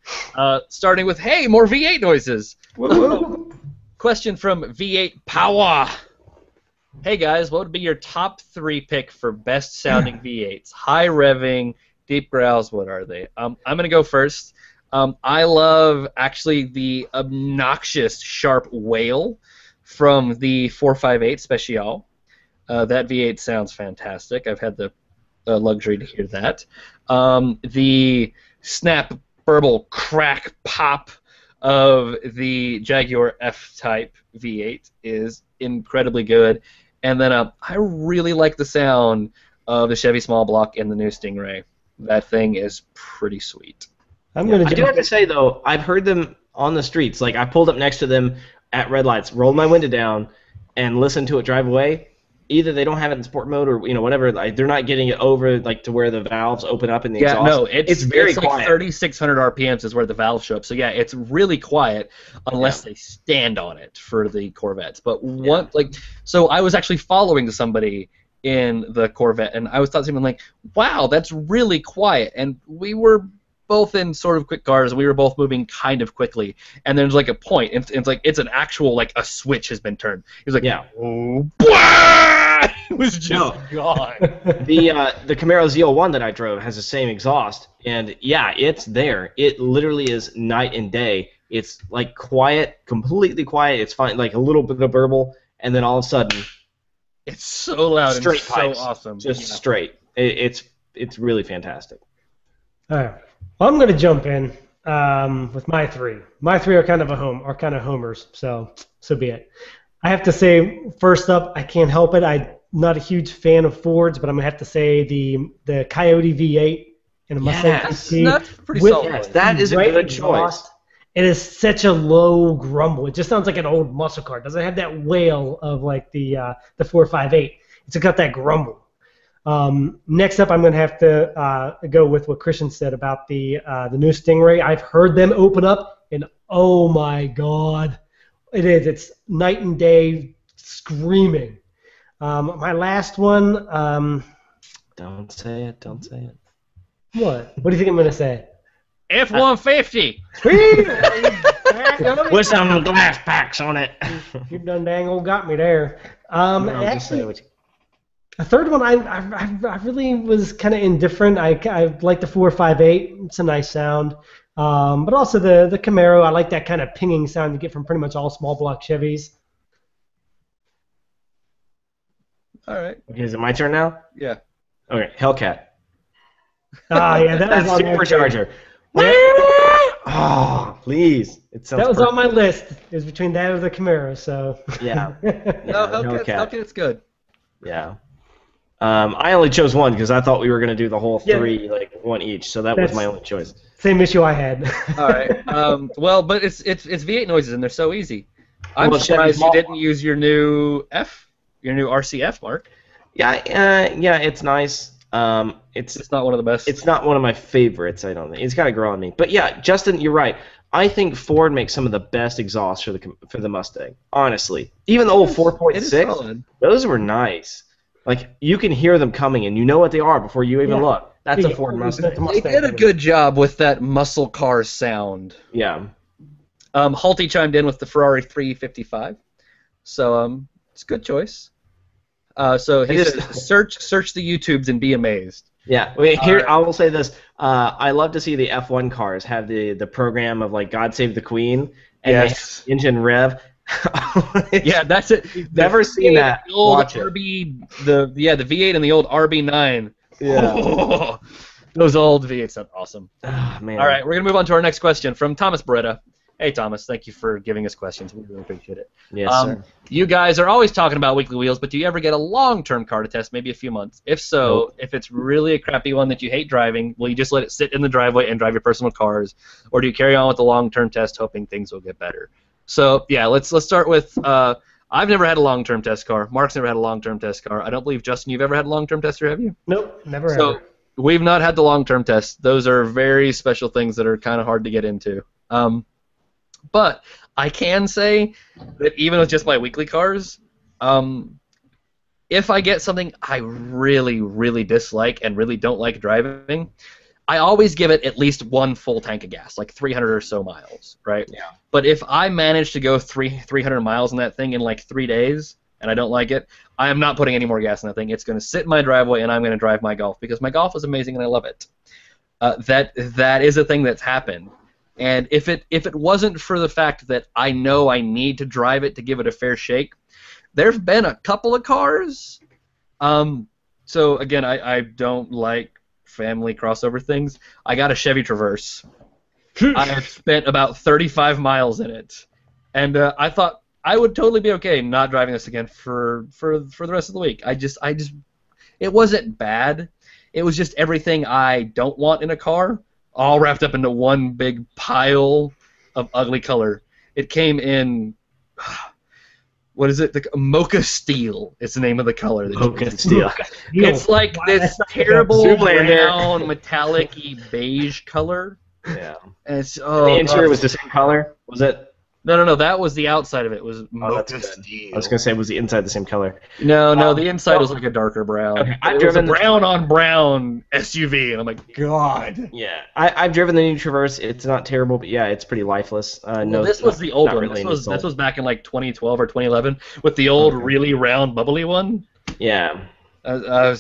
starting with, hey, more V8 noises. Question from V8 Power. Hey guys, what would be your top 3 pick for best sounding V8s? High revving, deep growls, what are they? I'm going to go first. I love actually the obnoxious sharp wail from the 458 Special. That V8 sounds fantastic. I've had the luxury to hear that. The snap, burble, crack, pop of the Jaguar F-Type V8 is incredibly good. And then I really like the sound of the Chevy small block and the new Stingray. That thing is pretty sweet. I do have to say, though, I've heard them on the streets. Like, I pulled up next to them at red lights, rolled my window down, and listened to it drive away. Either they don't have it in sport mode or whatever. Like, they're not getting it over like to where the valves open up in the exhaust. No, it's very quiet. Like 3,600 RPMs is where the valves show up. So yeah, it's really quiet unless they stand on it for the Corvettes. But so I was actually following somebody in the Corvette, and I was thought something like, wow, that's really quiet. And we were both in sort of quick cars, and we were both moving kind of quickly. And there's like a point, and it's like it's an actual like a switch has been turned. He was like, Yeah. oh, blah! It was just gone. The Camaro ZL1 that I drove has the same exhaust, and yeah, it's there. It literally is night and day. It's like quiet, completely quiet. It's fine, like a little bit of burble, and then all of a sudden, It's so loud straight and pipes, so awesome. just straight. It's really fantastic. All right. Well, I'm going to jump in with my three. My three are kind of homers, so be it. I have to say, first up, I can't help it. I'm not a huge fan of Fords, but I'm going to have to say the Coyote V8 and a Mustang GT. That's pretty with solid. Yes, that is a great good exhaust. choice. It is such a low grumble. It just sounds like an old muscle car. It doesn't have that wail of like the 458. It's got that grumble. Next up, I'm going to have to go with what Christian said about the new Stingray. I've heard them open up, and oh my God, it is. It's night and day screaming. My last one. Don't say it. Don't say it. What? What do you think I'm going to say? F-150. With some glass packs on it. You done dang old got me there. No, just say Actually, what you... a third one, I really was kind of indifferent. I like the 458. It's a nice sound. But also the Camaro, I like that kind of pinging sound you get from pretty much all small block Chevys. All right. Okay, is it my turn now? Yeah. Okay, Hellcat. Yeah, that That's was on my supercharger. Oh, please. It sounds That was perfect. on my list. It was between that or the Camaro, so. Yeah. No, Hellcat's good. Yeah. I only chose one because I thought we were going to do the whole three, like one each, so that was my only choice. Same issue I had. All right. Well, but it's V8 noises, and they're so easy. I'm Well, surprised you Chevy- didn't use your new RCF, Mark. Yeah, it's nice. It's not one of the best. It's not one of my favorites, I don't think. It's got to grow on me. But yeah, Justin, you're right. I think Ford makes some of the best exhausts for the Mustang, honestly. Even the old It is 4.6, solid. those were nice. Like, you can hear them coming, and you know what they are before you even look. That's a Ford Mustang. They did a good job with that muscle car sound. Yeah. Halty chimed in with the Ferrari 355, so it's a good choice. So he says, search the YouTubes and be amazed. Yeah. Here, I will say this. I love to see the F1 cars have the program of, like, God Save the Queen, and they have engine rev. Yeah, that's it. Never seen that. The old Watch it. the V8 and the old RB9. Yeah. Oh, those old V8s are awesome. Oh, man. All right, we're going to move on to our next question from Thomas Beretta. Hey, Thomas, thank you for giving us questions. We really appreciate it. Yes, sir. You guys are always talking about weekly wheels, but do you ever get a long-term car to test, maybe a few months? If so, if it's really a crappy one that you hate driving, will you just let it sit in the driveway and drive your personal cars, or do you carry on with the long-term test hoping things will get better? So, yeah, let's start with I've never had a long-term test car. Mark's never had a long-term test car. I don't believe, Justin, you've ever had a long-term tester, have you? Nope, never ever. So, we've not had the long-term test. Those are very special things that are kind of hard to get into. But I can say that even with just my weekly cars, if I get something I really, really dislike and really don't like driving, I always give it at least one full tank of gas, like 300 or so miles, right? Yeah. But if I manage to go 300 miles in that thing in like 3 days and I don't like it, I am not putting any more gas in that thing. It's going to sit in my driveway and I'm going to drive my Golf because my Golf is amazing and I love it. That is a thing that's happened. And if it wasn't for the fact that I know I need to drive it to give it a fair shake, there've been a couple of cars. So again, I don't like family crossover things. I got a Chevy Traverse. I have spent about 35 miles in it, and I thought I would totally be okay not driving this again for the rest of the week. It wasn't bad. It was just everything I don't want in a car, all wrapped up into one big pile of ugly color. It came in, what is it? The Mocha Steel is the name of the color. Mocha Steel. It's like this terrible brown, metallic-y beige color. Yeah. And it's, The interior was the same color, was it? No. That was the outside of it. Was that's Mocha good. Steel. I was gonna say, was the inside the same color? No. The inside was like a darker brown. Okay, It was a brown on brown SUV, and I'm like, God. Yeah, I've driven the new Traverse. It's not terrible, but yeah, it's pretty lifeless. No, this was the old one. Really this was back in like 2012 or 2011 with the old really round bubbly one. Yeah. I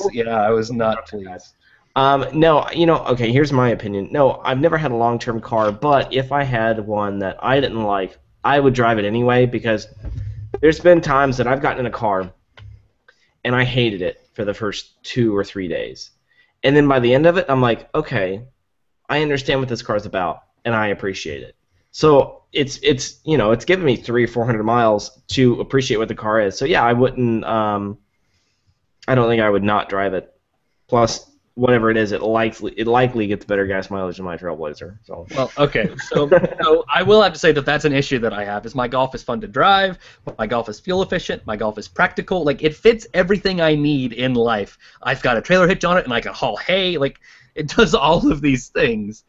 was not pleased. No, okay, here's my opinion. No, I've never had a long-term car, but if I had one that I didn't like, I would drive it anyway, because there's been times that I've gotten in a car and I hated it for the first 2 or 3 days. And then by the end of it, I'm like, okay, I understand what this car's about, and I appreciate it. So it's given me 300 or 400 miles to appreciate what the car is. So yeah, I wouldn't, I don't think I would not drive it. Plus, whatever it is, it likely gets better gas mileage than my Trailblazer. So. Well, okay, so I will have to say that that's an issue that I have. Is my Golf is fun to drive, my Golf is fuel efficient, my Golf is practical. Like, it fits everything I need in life. I've got a trailer hitch on it, and I can haul hay. Like, it does all of these things.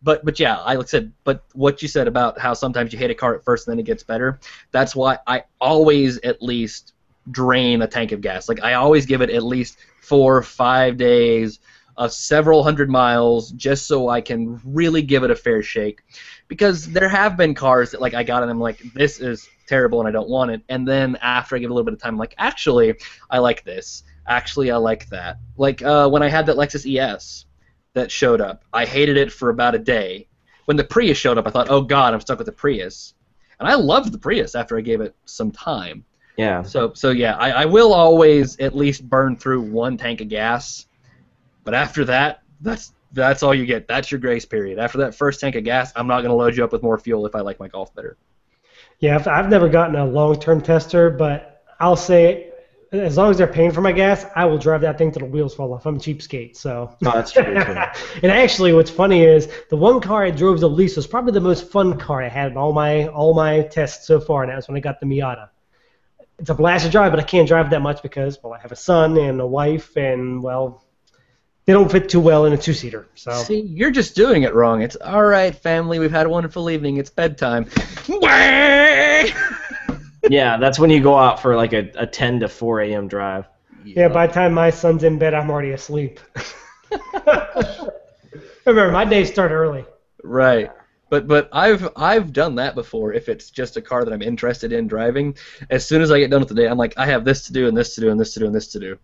But yeah, like I said, but what you said about how sometimes you hate a car at first and then it gets better, that's why I always at least drain a tank of gas. Like, I always give it at least 4 or 5 days of several hundred miles just so I can really give it a fair shake. Because there have been cars that, like, I got and I'm like, this is terrible and I don't want it. And then after I give it a little bit of time, I'm like, actually, I like this. Actually, I like that. Like, when I had that Lexus ES that showed up, I hated it for about a day. When the Prius showed up, I thought, oh, God, I'm stuck with the Prius. And I loved the Prius after I gave it some time. Yeah. So yeah, I will always at least burn through 1 tank of gas, but after that, that's all you get. That's your grace period. After that first tank of gas, I'm not going to load you up with more fuel if I like my Golf better. Yeah, I've never gotten a long-term tester, but I'll say, as long as they're paying for my gas, I will drive that thing till the wheels fall off. I'm a cheapskate, so. No, that's true, too. And actually, what's funny is the one car I drove the least was probably the most fun car I had in all my tests so far, and that was when I got the Miata. It's a blast to drive, but I can't drive that much because, well, I have a son and a wife, and, well, they don't fit too well in a 2-seater. So. See, you're just doing it wrong. It's all right, family. We've had a wonderful evening. It's bedtime. Yeah, that's when you go out for like a 10 to 4 a.m. drive. Yeah, by the time my son's in bed, I'm already asleep. Remember, my days start early. Right. But I've done that before. If it's just a car that I'm interested in driving, as soon as I get done with the day, I'm like, I have this to do and this to do and this to do and this to do.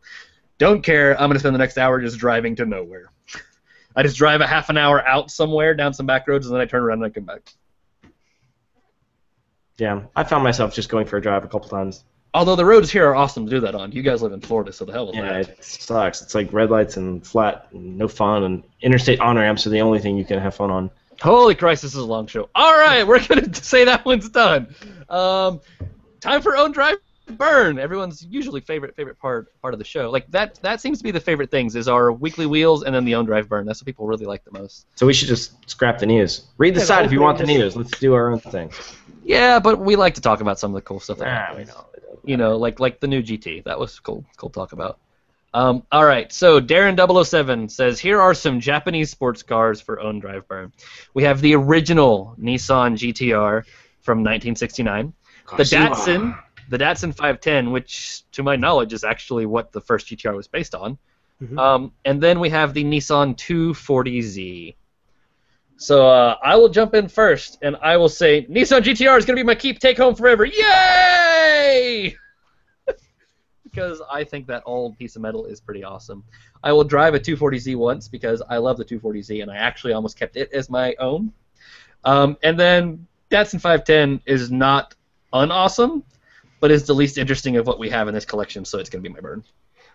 Don't care. I'm gonna spend the next hour just driving to nowhere. I just drive a half an hour out somewhere down some back roads, and then I turn around and I come back. Yeah, I found myself just going for a drive a couple times. Although the roads here are awesome to do that on. You guys live in Florida, so the hell with that. Yeah, it sucks. It's like red lights and flat, and no fun, and interstate on-ramps are the only thing you can have fun on. Holy Christ, this is a long show. All right, we're going to say that one's done. Time for Own Drive Burn. Everyone's usually favorite part of the show. Like, that seems to be the favorite things, is our weekly wheels and then the Own Drive Burn. That's what people really like the most. So we should just scrap the news. Read the side if you want the news. Let's do our own thing. Yeah, but we like to talk about some of the cool stuff that happens. We know. You know, like the new GT. That was cool to talk about. All right, so Darren007 says, here are some Japanese sports cars for Own Drive Burn. We have the original Nissan GTR from 1969, the Datsun 510, which, to my knowledge, is actually what the first GTR was based on. Mm-hmm. And then we have the Nissan 240Z. So I will jump in first, and I will say, Nissan GTR is going to be my keep take home forever. Yay! Because I think that old piece of metal is pretty awesome. I will drive a 240Z once because I love the 240Z, and I actually almost kept it as my own. And then Datsun 510 is not unawesome, but is the least interesting of what we have in this collection, so it's going to be my burn.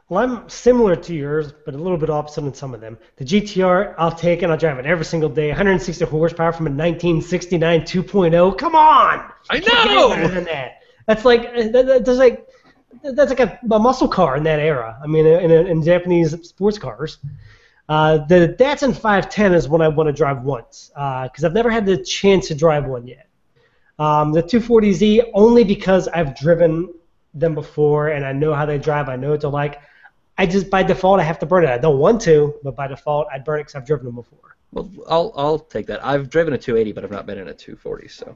Well, I'm similar to yours, but a little bit opposite in some of them. The GTR, I'll take it. I'll drive it every single day. 160 horsepower from a 1969 2.0. Come on! I know! Better than that. That's like a muscle car in that era. I mean, in Japanese sports cars. The Datsun 510 is one I want to drive once because I've never had the chance to drive one yet. The 240Z only because I've driven them before and I know how they drive. I know what they're like. By default, I have to burn it. I don't want to, but by default, I'd burn it because I've driven them before. Well, I'll take that. I've driven a 280, but I've not been in a 240, so.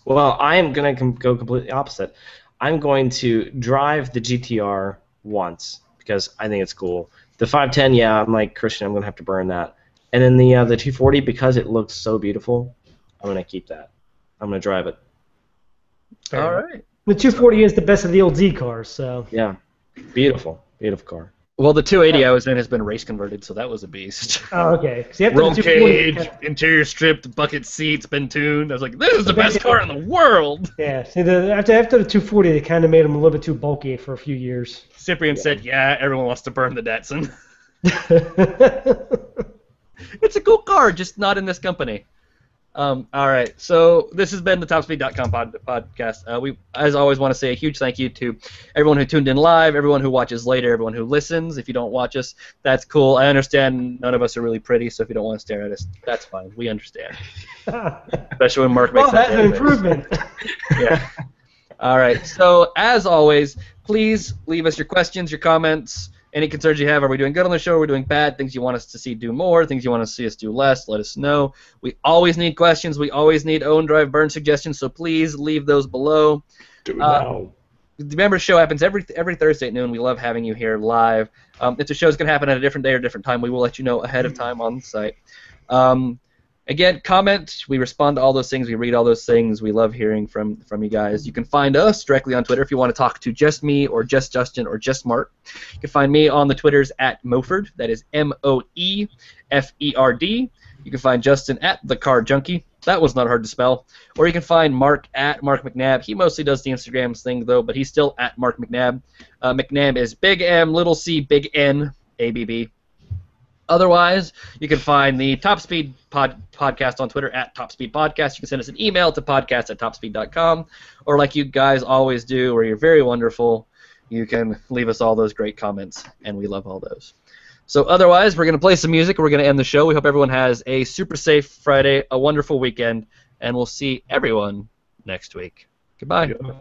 Well, I am going to go completely opposite. I'm going to drive the GTR once because I think it's cool. The 510, yeah, I'm like, Christian, I'm going to have to burn that. And then the 240, because it looks so beautiful, I'm going to keep that. I'm going to drive it. All right. The 240 is the best of the old Z cars, so. Yeah. Beautiful. Beautiful car. Well, the 280 I was in has been race converted, so that was a beast. Oh, okay. So Roll cage, interior stripped, bucket seats, been tuned. I was like, this is the best car in the world. Yeah. See, after the 240, they kind of made them a little bit too bulky for a few years. Cyprian said, yeah, everyone wants to burn the Datsun. It's a cool car, just not in this company. All right, so this has been the TopSpeed.com podcast. We, as always, want to say a huge thank you to everyone who tuned in live, everyone who watches later, everyone who listens. If you don't watch us, that's cool. I understand none of us are really pretty, so if you don't want to stare at us, that's fine. We understand. Especially when Mark makes that's an improvement. Yeah. All right, so as always, please leave us your questions, your comments, any concerns you have. Are we doing good on the show? Are we doing bad? Things you want us to see do more? Things you want to see us do less? Let us know. We always need questions. We always need own, drive, burn suggestions, so please leave those below. Do it now. The member show happens every Thursday at noon. We love having you here live. If the show's going to happen at a different day or a different time, we will let you know ahead of time on the site. Again, comment. We respond to all those things. We read all those things. We love hearing from you guys. You can find us directly on Twitter if you want to talk to just me or just Justin or just Mark. You can find me on the Twitters at Moeferd. That is Moeferd. You can find Justin at The Car Junkie. That was not hard to spell. Or you can find Mark at Mark McNabb. He mostly does the Instagrams thing, though, but he's still at Mark McNabb. McNabb is big M, little c, big N, ABB. Otherwise, you can find the TopSpeed podcast on Twitter at TopSpeed Podcast. You can send us an email to podcast@topspeed.com. Or like you guys always do, where you're very wonderful, you can leave us all those great comments, and we love all those. So otherwise, we're going to play some music, and we're going to end the show. We hope everyone has a super safe Friday, a wonderful weekend, and we'll see everyone next week. Goodbye. Yeah.